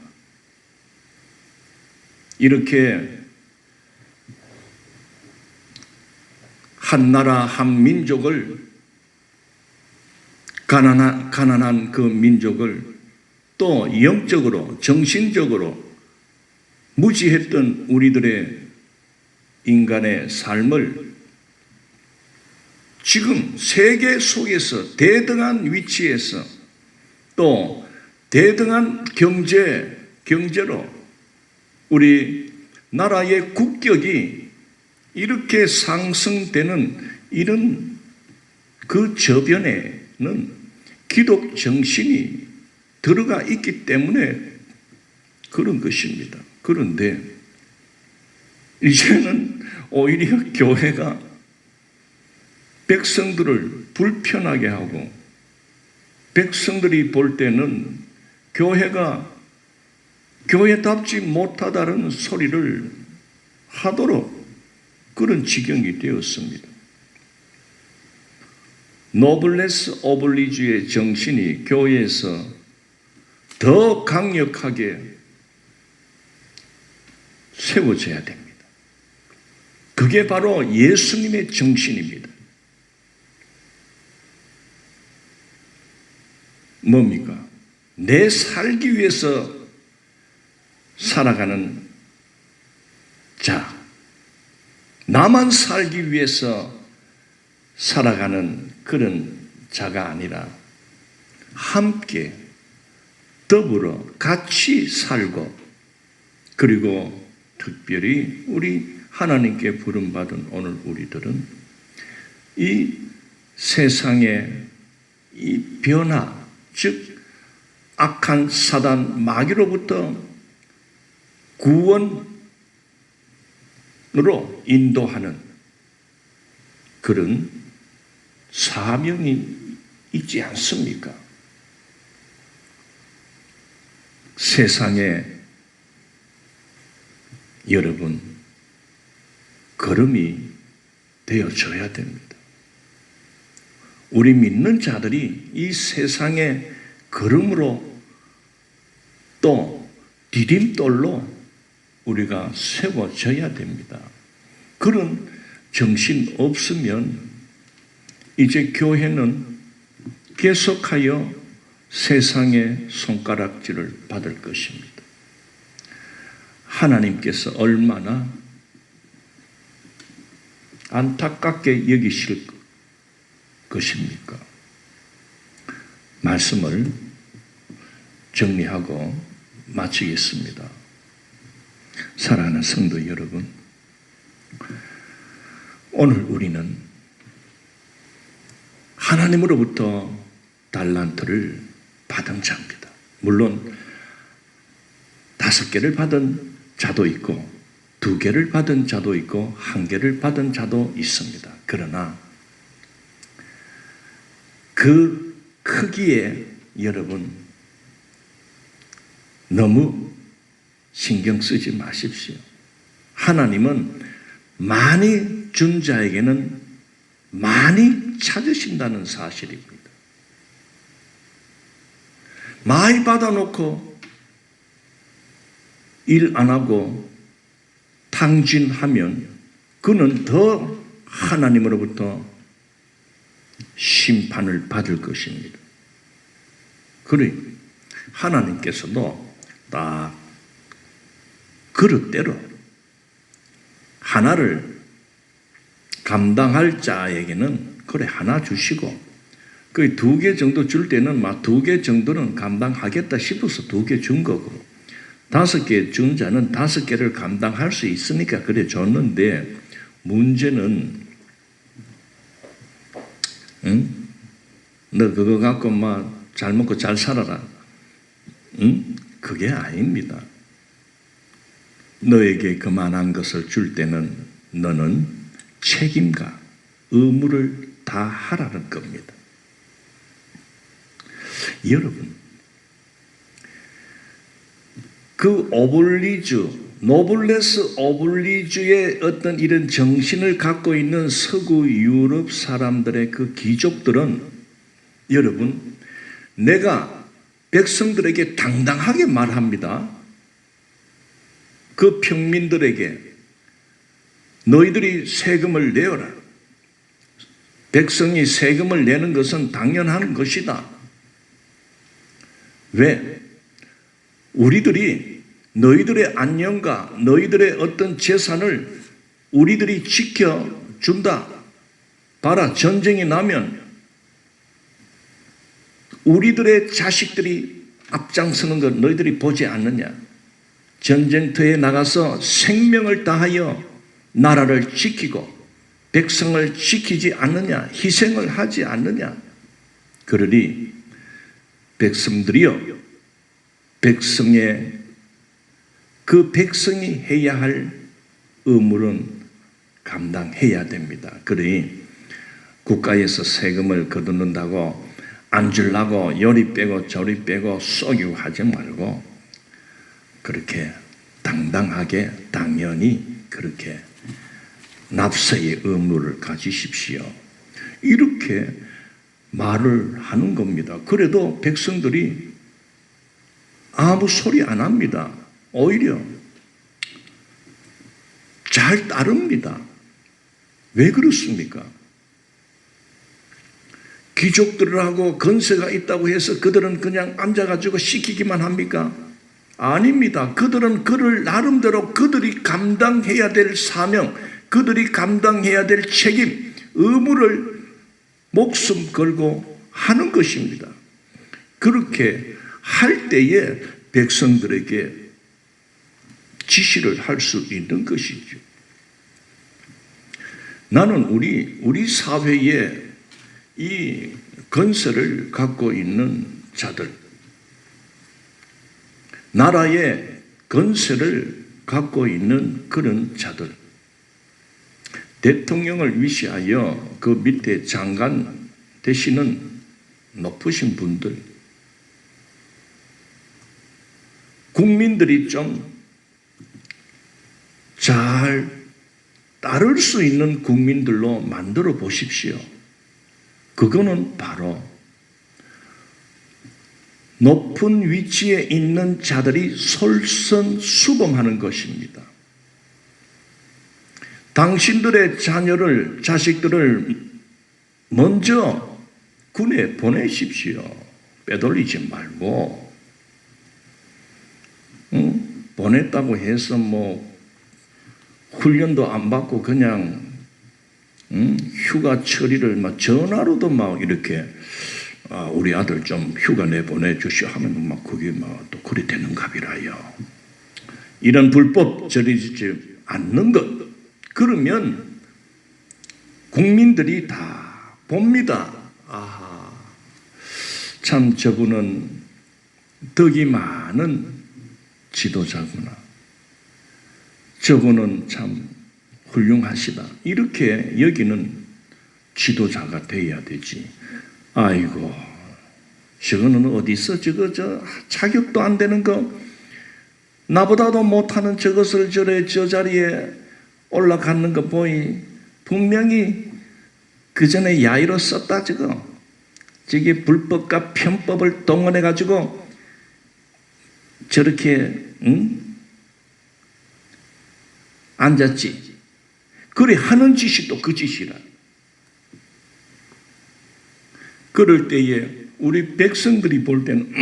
이렇게 한 나라 한 민족을 가난한 그 민족을 또 영적으로 정신적으로 무지했던 우리들의 인간의 삶을 지금 세계 속에서 대등한 위치에서 또 대등한 경제로 우리 나라의 국격이 이렇게 상승되는 이런 그 저변에는 기독 정신이 들어가 있기 때문에 그런 것입니다. 그런데 이제는 오히려 교회가 백성들을 불편하게 하고 백성들이 볼 때는 교회가 교회답지 못하다는 소리를 하도록 그런 지경이 되었습니다. 노블레스 오블리주의 정신이 교회에서 더 강력하게 세워져야 됩니다. 그게 바로 예수님의 정신입니다. 뭡니까? 내 살기 위해서 살아가는 자, 나만 살기 위해서 살아가는 그런 자가 아니라 함께 더불어 같이 살고 그리고 특별히 우리 하나님께 부름받은 오늘 우리들은 이 세상의 이 변화, 즉 악한 사단 마귀로부터 구원으로 인도하는 그런 사명이 있지 않습니까? 세상에 여러분 걸음이 되어줘야 됩니다. 우리 믿는 자들이 이 세상의 걸음으로 또 디딤돌로 우리가 세워져야 됩니다. 그런 정신 없으면 이제 교회는 계속하여 세상의 손가락질을 받을 것입니다. 하나님께서 얼마나 안타깝게 여기실 것입니까? 말씀을 정리하고 마치겠습니다. 사랑하는 성도 여러분, 오늘 우리는 하나님으로부터 달란트를 받은 자입니다. 물론 5개를 받은 자도 있고 2개를 받은 자도 있고 1개를 받은 자도 있습니다. 그러나 그 크기에 여러분 너무 신경 쓰지 마십시오. 하나님은 많이 준 자에게는 많이 찾으신다는 사실입니다. 많이 받아놓고 일 안 하고 탕진하면 그는 더 하나님으로부터 심판을 받을 것입니다. 그래 하나님께서도 딱 그릇대로 하나를 감당할 자에게는 그래 하나 주시고 그 2개 정도 줄 때는 막 2개 정도는 감당하겠다 싶어서 2개 준 거고 5개 준 자는 5개를 감당할 수 있으니까 그래 줬는데 문제는 응? 너 그거 갖고 막 잘 먹고 잘 살아라. 응? 그게 아닙니다. 너에게 그만한 것을 줄 때는 너는 책임과 의무를 다 하라는 겁니다. 여러분, 그 노블레스 오블리주의 어떤 이런 정신을 갖고 있는 서구 유럽 사람들의 그 귀족들은 여러분, 내가 백성들에게 당당하게 말합니다. 그 평민들에게 너희들이 세금을 내어라. 백성이 세금을 내는 것은 당연한 것이다. 왜? 우리들이 너희들의 안녕과 너희들의 어떤 재산을 우리들이 지켜준다. 봐라, 전쟁이 나면 우리들의 자식들이 앞장서는 것 너희들이 보지 않느냐? 전쟁터에 나가서 생명을 다하여 나라를 지키고 백성을 지키지 않느냐? 희생을 하지 않느냐? 그러니 백성들이여, 그 백성이 해야 할 의무는 감당해야 됩니다. 그러니 국가에서 세금을 거두는다고 안 주려고 요리 빼고 저리 빼고 쏘기고 하지 말고 그렇게 당당하게 당연히 그렇게 납세의 의무를 가지십시오. 이렇게 말을 하는 겁니다. 그래도 백성들이 아무 소리 안 합니다. 오히려 잘 따릅니다. 왜 그렇습니까? 귀족들하고 건세가 있다고 해서 그들은 그냥 앉아가지고 시키기만 합니까? 아닙니다. 그들은 그를 나름대로 그들이 감당해야 될 사명, 그들이 감당해야 될 책임, 의무를 목숨 걸고 하는 것입니다. 그렇게 할 때에 백성들에게 지시를 할 수 있는 것이죠. 나는 우리 사회에 이 건세를 갖고 있는 자들, 나라의 건세를 갖고 있는 그런 자들, 대통령을 위시하여 그 밑에 장관 되시는 높으신 분들, 국민들이 좀 잘 따를 수 있는 국민들로 만들어 보십시오. 그거는 바로 높은 위치에 있는 자들이 솔선수범하는 것입니다. 당신들의 자식들을 먼저 군에 보내십시오. 빼돌리지 말고. 보냈다고 해서 훈련도 안 받고 그냥 휴가 처리를 전화로도 이렇게 우리 아들 좀 휴가 내보내주시오 하면 그게 또 그리 되는 값이라요. 이런 불법 저지르지 않는 것. 그러면 국민들이 다 봅니다. 아하, 참 저분은 덕이 많은 지도자구나. 저분은 참 훌륭하시다. 이렇게 여기는 지도자가 되어야 되지. 아이고, 저거는 어디서 저 자격도 안 되는 거, 나보다도 못하는 저것을 저 자리에 올라가는 거 보이. 분명히 그 전에 야유로 썼다 저게 불법과 편법을 동원해 가지고 저렇게 앉았지. 그래 하는 짓이 또 그 짓이라. 그럴 때에 우리 백성들이 볼 때는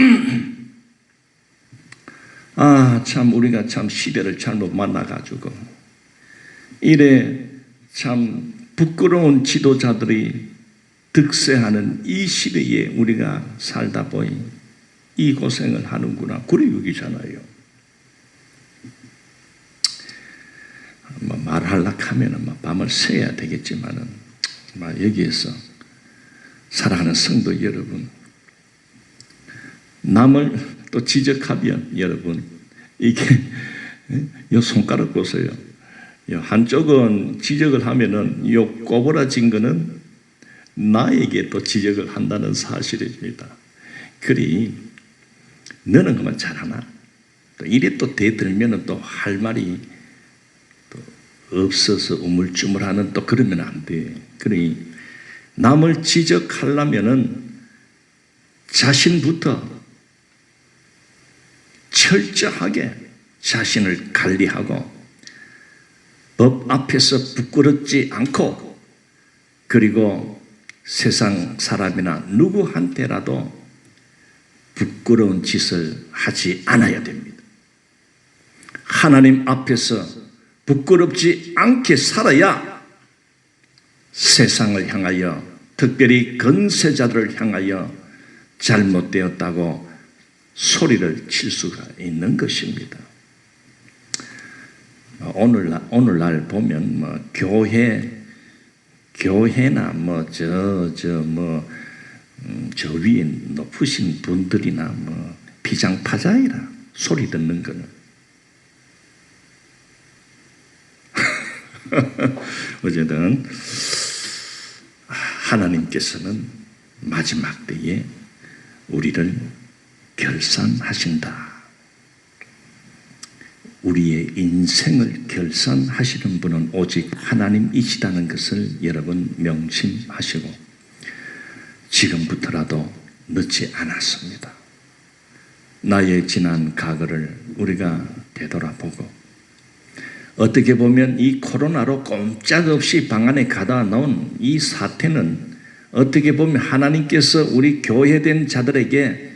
참 우리가 참 시대를 잘못 만나가지고 이래 참 부끄러운 지도자들이 득세하는 이 시대에 우리가 살다 보니 이 고생을 하는구나. 그래 여기잖아요. 말하려고 하면은 밤을 새야 되겠지만은 여기에서 사랑하는 성도 여러분, 남을 또 지적하면 여러분 이게 요 손가락 보세요. 한쪽은 지적을 하면은 요 꼬부라진 거는 나에게 또 지적을 한다는 사실입니다. 그리 너는 그만 잘하나? 또 이래 또 대들면은 또 할 말이 또 없어서 우물쭈물하는 또 그러면 안 돼. 그러니 남을 지적하려면은 자신부터 철저하게 자신을 관리하고 법 앞에서 부끄럽지 않고 그리고 세상 사람이나 누구한테라도 부끄러운 짓을 하지 않아야 됩니다. 하나님 앞에서 부끄럽지 않게 살아야 세상을 향하여, 특별히 건세자들을 향하여 잘못되었다고 소리를 칠 수가 있는 것입니다. 오늘날 보면 교회나 저 위에 높으신 분들이나 비장파장이라 소리 듣는 거는 어쨌든 하나님께서는 마지막 때에 우리를 결산하신다. 우리의 인생을 결산하시는 분은 오직 하나님이시다는 것을 여러분 명심하시고 지금부터라도 늦지 않았습니다. 나의 지난 과거를 우리가 되돌아보고 어떻게 보면 이 코로나로 꼼짝없이 방 안에 가다 놓은 이 사태는 어떻게 보면 하나님께서 우리 교회된 자들에게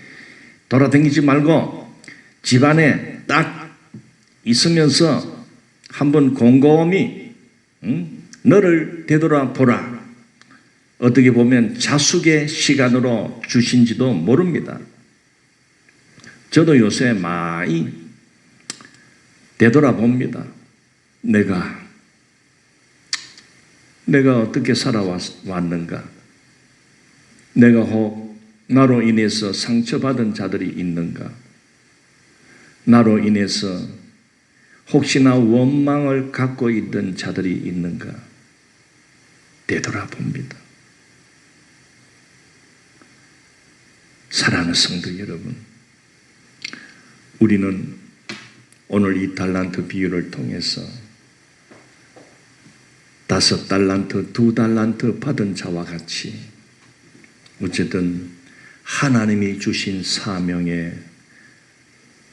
돌아다니지 말고 집안에 딱 있으면서 한번 곰곰이 너를 되돌아보라. 어떻게 보면 자숙의 시간으로 주신지도 모릅니다. 저도 요새 많이 되돌아봅니다. 내가 어떻게 살아왔는가? 내가 혹 나로 인해서 상처받은 자들이 있는가? 나로 인해서 혹시나 원망을 갖고 있던 자들이 있는가? 되돌아봅니다. 사랑하는 성도 여러분, 우리는 오늘 이 달란트 비유를 통해서 5달란트, 2달란트 받은 자와 같이 어쨌든 하나님이 주신 사명에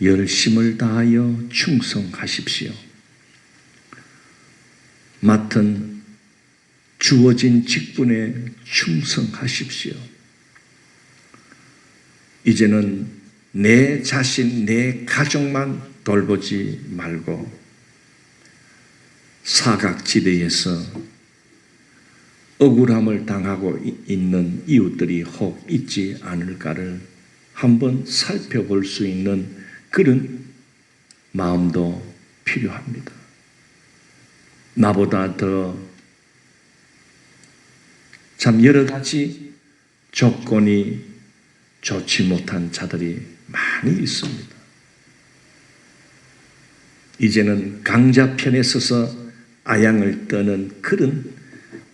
열심을 다하여 충성하십시오. 맡은 주어진 직분에 충성하십시오. 이제는 내 자신, 내 가족만 돌보지 말고 사각지대에서 억울함을 당하고 있는 이웃들이 혹 있지 않을까를 한번 살펴볼 수 있는 그런 마음도 필요합니다. 나보다 더 참 여러 가지 조건이 좋지 못한 자들이 많이 있습니다. 이제는 강자 편에 서서 아양을 떠는 그런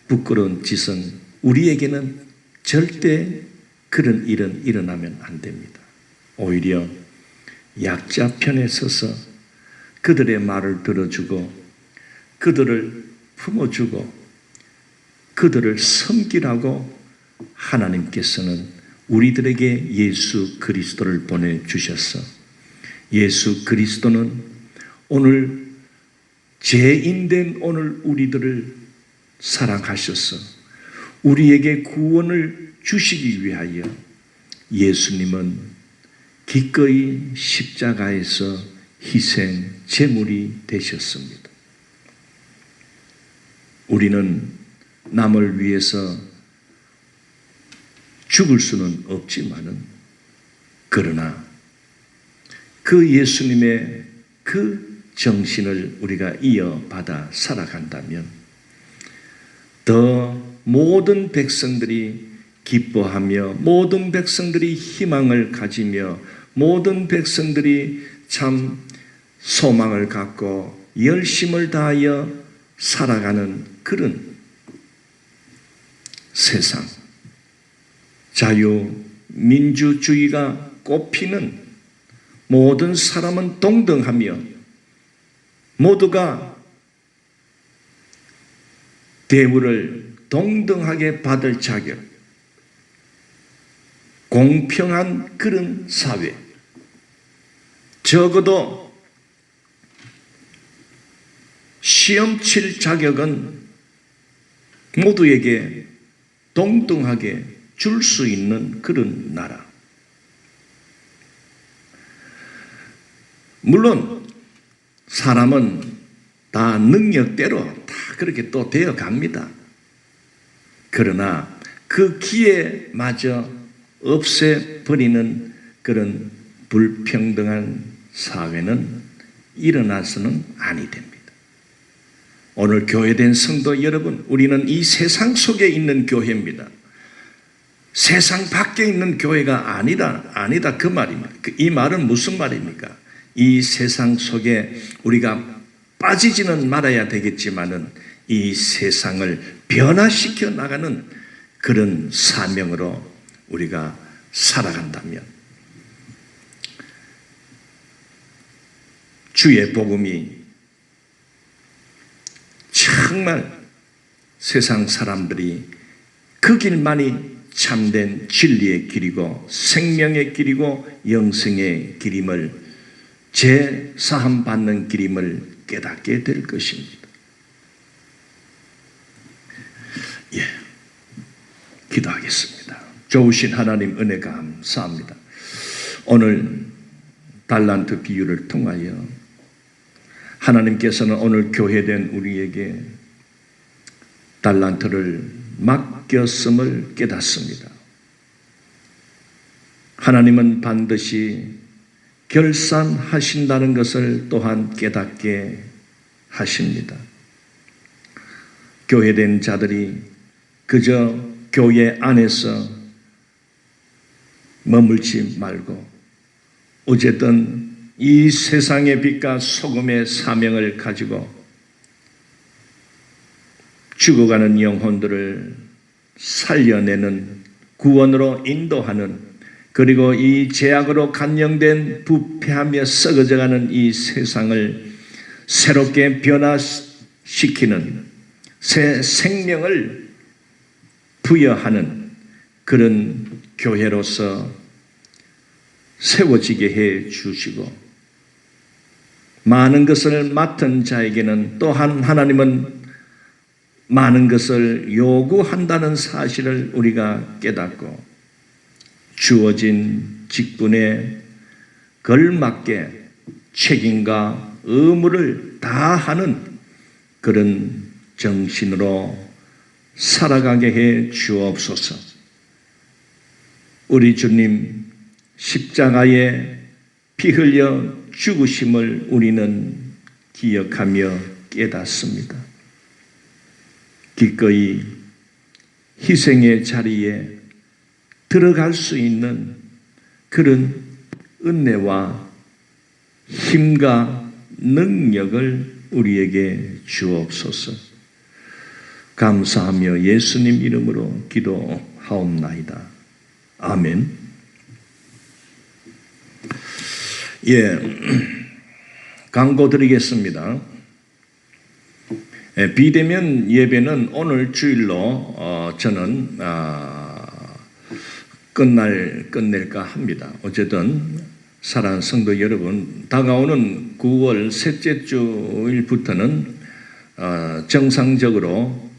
부끄러운 짓은 우리에게는 절대 그런 일은 일어나면 안 됩니다. 오히려 약자 편에 서서 그들의 말을 들어주고 그들을 품어주고 그들을 섬기라고 하나님께서는 우리들에게 예수 그리스도를 보내주셔서 예수 그리스도는 오늘 죄인된 오늘 우리들을 사랑하셔서 우리에게 구원을 주시기 위하여 예수님은 기꺼이 십자가에서 희생 제물이 되셨습니다. 우리는 남을 위해서 죽을 수는 없지만은 그러나 그 예수님의 그 정신을 우리가 이어받아 살아간다면 더 모든 백성들이 기뻐하며 모든 백성들이 희망을 가지며 모든 백성들이 참 소망을 갖고 열심을 다하여 살아가는 그런 세상, 자유민주주의가 꽃피는 모든 사람은 동등하며 모두가 대우를 동등하게 받을 자격, 공평한 그런 사회, 적어도 시험 칠 자격은 모두에게 동등하게 줄 수 있는 그런 나라. 물론 사람은 다 능력대로 다 그렇게 또 되어 갑니다. 그러나 그 기회마저 없애버리는 그런 불평등한 사회는 일어나서는 아니 됩니다. 오늘 교회된 성도 여러분, 우리는 이 세상 속에 있는 교회입니다. 세상 밖에 있는 교회가 아니다 그 말입니다. 이 말은 무슨 말입니까? 이 세상 속에 우리가 빠지지는 말아야 되겠지만은 이 세상을 변화시켜 나가는 그런 사명으로 우리가 살아간다면 주의 복음이 정말 세상 사람들이 그 길만이 참된 진리의 길이고 생명의 길이고 영생의 길임을 재사함 받는 길임을 깨닫게 될 것입니다. 기도하겠습니다. 좋으신 하나님 은혜 감사합니다. 오늘 달란트 비유를 통하여 하나님께서는 오늘 교회된 우리에게 달란트를 맡겼음을 깨닫습니다. 하나님은 반드시 결산하신다는 것을 또한 깨닫게 하십니다. 교회된 자들이 그저 교회 안에서 머물지 말고 어쨌든 이 세상의 빛과 소금의 사명을 가지고 죽어가는 영혼들을 살려내는 구원으로 인도하는, 그리고 이 죄악으로 간영된 부패하며 썩어져가는 이 세상을 새롭게 변화시키는 새 생명을 부여하는 그런 교회로서 세워지게 해 주시고, 많은 것을 맡은 자에게는 또한 하나님은 많은 것을 요구한다는 사실을 우리가 깨닫고 주어진 직분에 걸맞게 책임과 의무를 다하는 그런 정신으로 살아가게 해 주옵소서. 우리 주님 십자가에 피 흘려 죽으심을 우리는 기억하며 깨닫습니다. 기꺼이 희생의 자리에 들어갈 수 있는 그런 은혜와 힘과 능력을 우리에게 주옵소서. 감사하며 예수님 이름으로 기도하옵나이다. 아멘. 광고 드리겠습니다. 비대면 예배는 오늘 주일로 저는 끝낼까 합니다. 어쨌든 사랑하는 성도 여러분, 다가오는 9월 셋째 주일부터는 정상적으로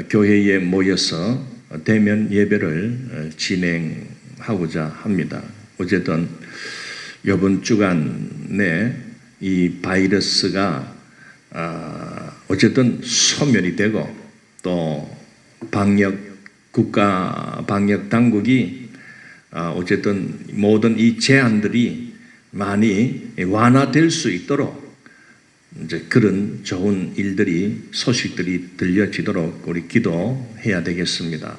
교회에 모여서 대면 예배를 진행하고자 합니다. 어쨌든 이번 주간에 이 바이러스가 어쨌든 소멸이 되고 또 국가 방역 당국이 어쨌든 모든 이 제한들이 많이 완화될 수 있도록 이제 그런 좋은 소식들이 들려지도록 우리 기도해야 되겠습니다.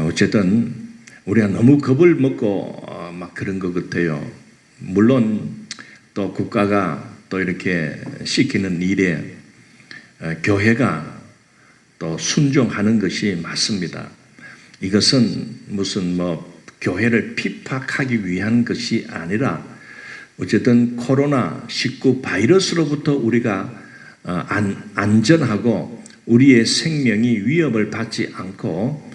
어쨌든 우리가 너무 겁을 먹고 막 그런 것 같아요. 물론 또 국가가 또 이렇게 시키는 일에 교회가 또 순종하는 것이 맞습니다. 이것은 무슨 교회를 핍박하기 위한 것이 아니라 어쨌든 코로나19 바이러스로부터 우리가 안전하고 우리의 생명이 위협을 받지 않고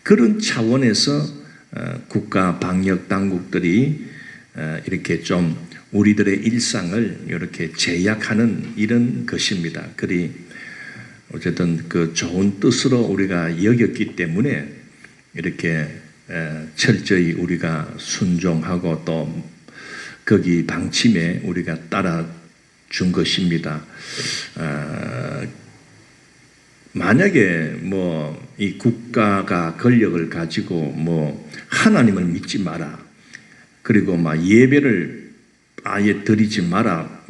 그런 차원에서 국가 방역 당국들이 이렇게 좀 우리들의 일상을 이렇게 제약하는 이런 것입니다. 그리 어쨌든 그 좋은 뜻으로 우리가 여겼기 때문에 이렇게 철저히 우리가 순종하고 또 거기 방침에 우리가 따라 준 것입니다. 만약에 이 국가가 권력을 가지고 하나님을 믿지 마라, 그리고 예배를 아예 드리지 마라,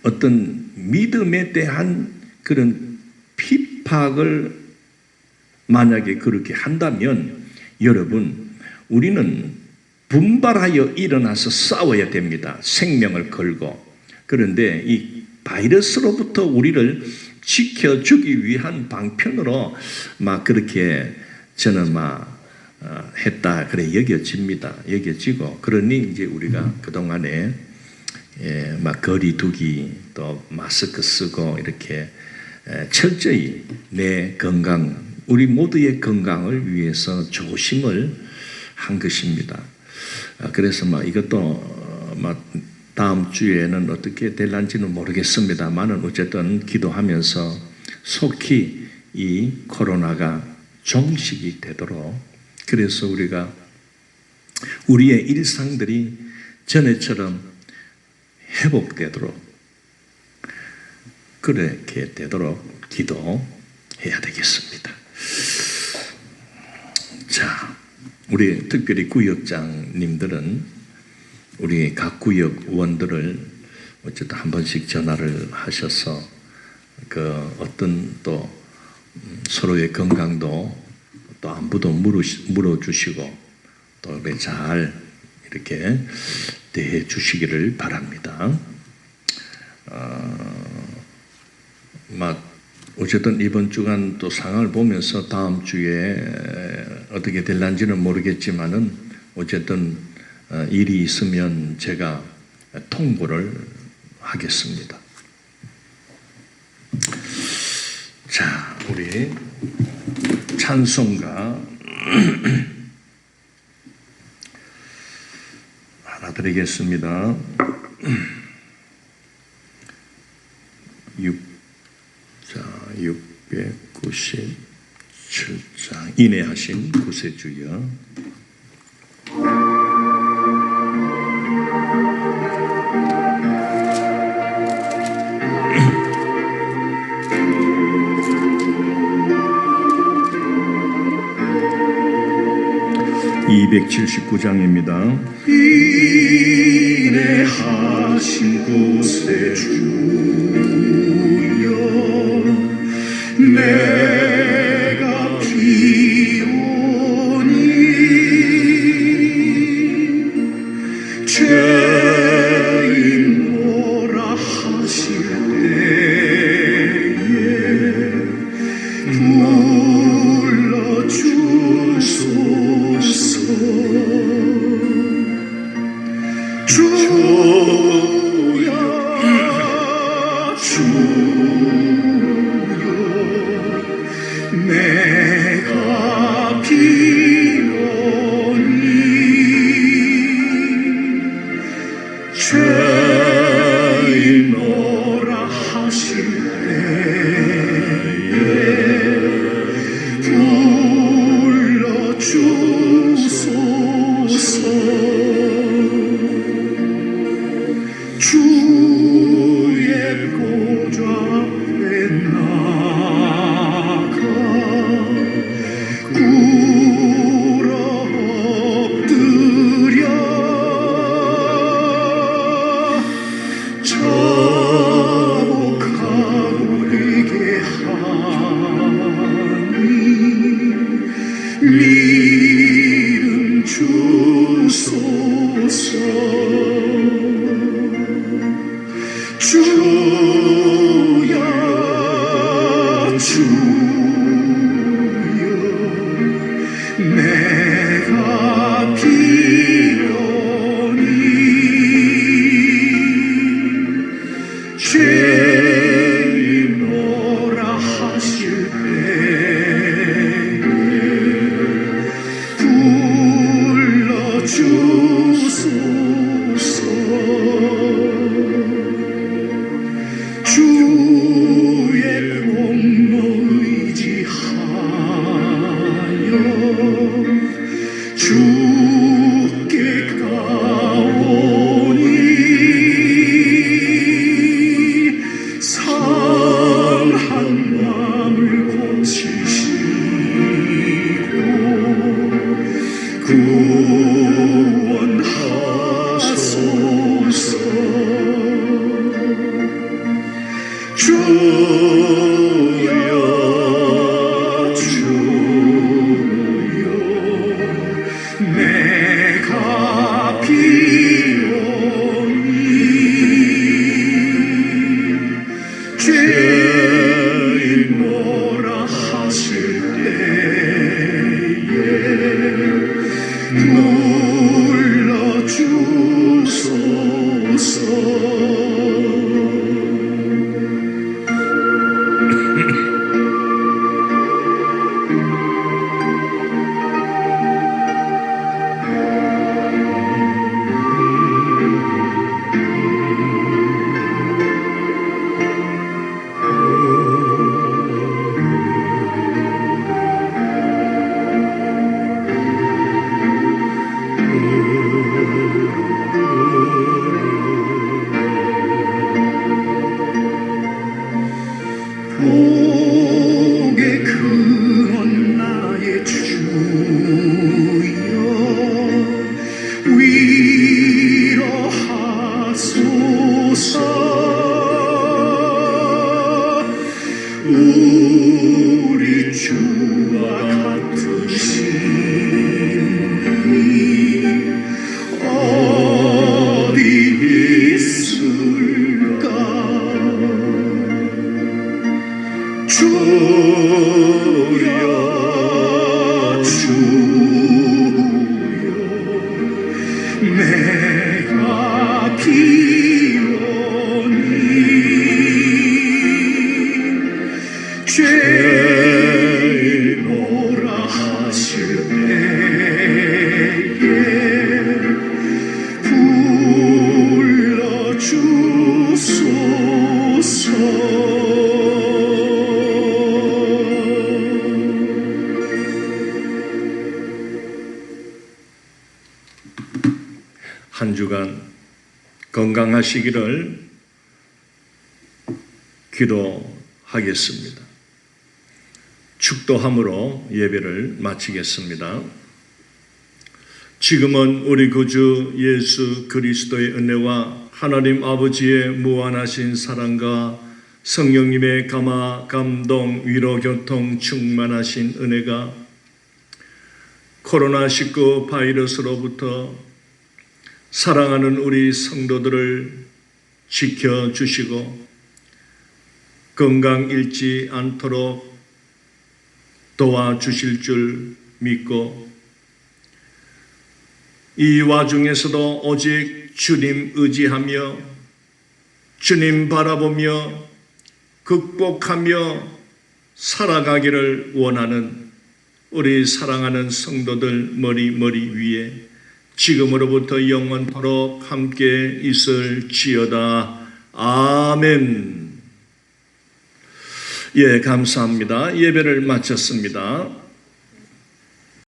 어떤 믿음에 대한 그런 핍박을 만약에 그렇게 한다면 여러분, 우리는 분발하여 일어나서 싸워야 됩니다. 생명을 걸고. 그런데 이 바이러스로부터 우리를 지켜주기 위한 방편으로 그렇게 저는 했다 그래 여겨지고, 그러니 이제 우리가 그동안에 거리 두기, 또 마스크 쓰고 이렇게 철저히 내 건강, 우리 모두의 건강을 위해서 조심을 한 것입니다. 그래서 이것도 다음 주에는 어떻게 될런지는 모르겠습니다만은 어쨌든 기도하면서 속히 이 코로나가 종식이 되도록, 그래서 우리가 우리의 일상들이 전에처럼 회복되도록, 그렇게 되도록 기도해야 되겠습니다. 자, 우리 특별히 구역장님들은 우리 각 구역원들을 어쨌든 한 번씩 전화를 하셔서 어떤 또 서로의 건강도 또 안부도 물어주시고 또 잘 이렇게 대해 주시기를 바랍니다. 어쨌든 이번 주간 또 상황을 보면서 다음 주에 어떻게 될런지는 모르겠지만은 어쨌든 일이 있으면 제가 통보를 하겠습니다. 자, 우리 찬송가 하나 드리겠습니다. 697장 인내하신 구세주여. (279장입니다) 인내하신 구세주여, 내가 비오니 죄인 오라 하실 때에 불러주소서. 주여 내가 비오니 죄인 오라 하실 때에 불러주소서. 주의 보좌 앞에 나가 꿇어 엎드려 자복하고 회개하니 믿음 주소서. 주여 내가 비오니 죄인 오라 하실 때에 불러주소서. 주의 공로 의지하여 주께 가오니 상한 마음을 한 주간 건강하시기를 기도하겠습니다. 축도함으로 예배를 마치겠습니다. 지금은 우리 구주 예수 그리스도의 은혜와 하나님 아버지의 무한하신 사랑과 성령님의 감화, 감동, 위로, 교통, 충만하신 은혜가 코로나19 바이러스로부터 사랑하는 우리 성도들을 지켜주시고 건강 잃지 않도록 도와주실 줄 믿고 이 와중에서도 오직 주님 의지하며 주님 바라보며 극복하며 살아가기를 원하는 우리 사랑하는 성도들 머리 위에 지금으로부터 영원토록 함께 있을지어다. 아멘. 예, 감사합니다. 예배를 마쳤습니다.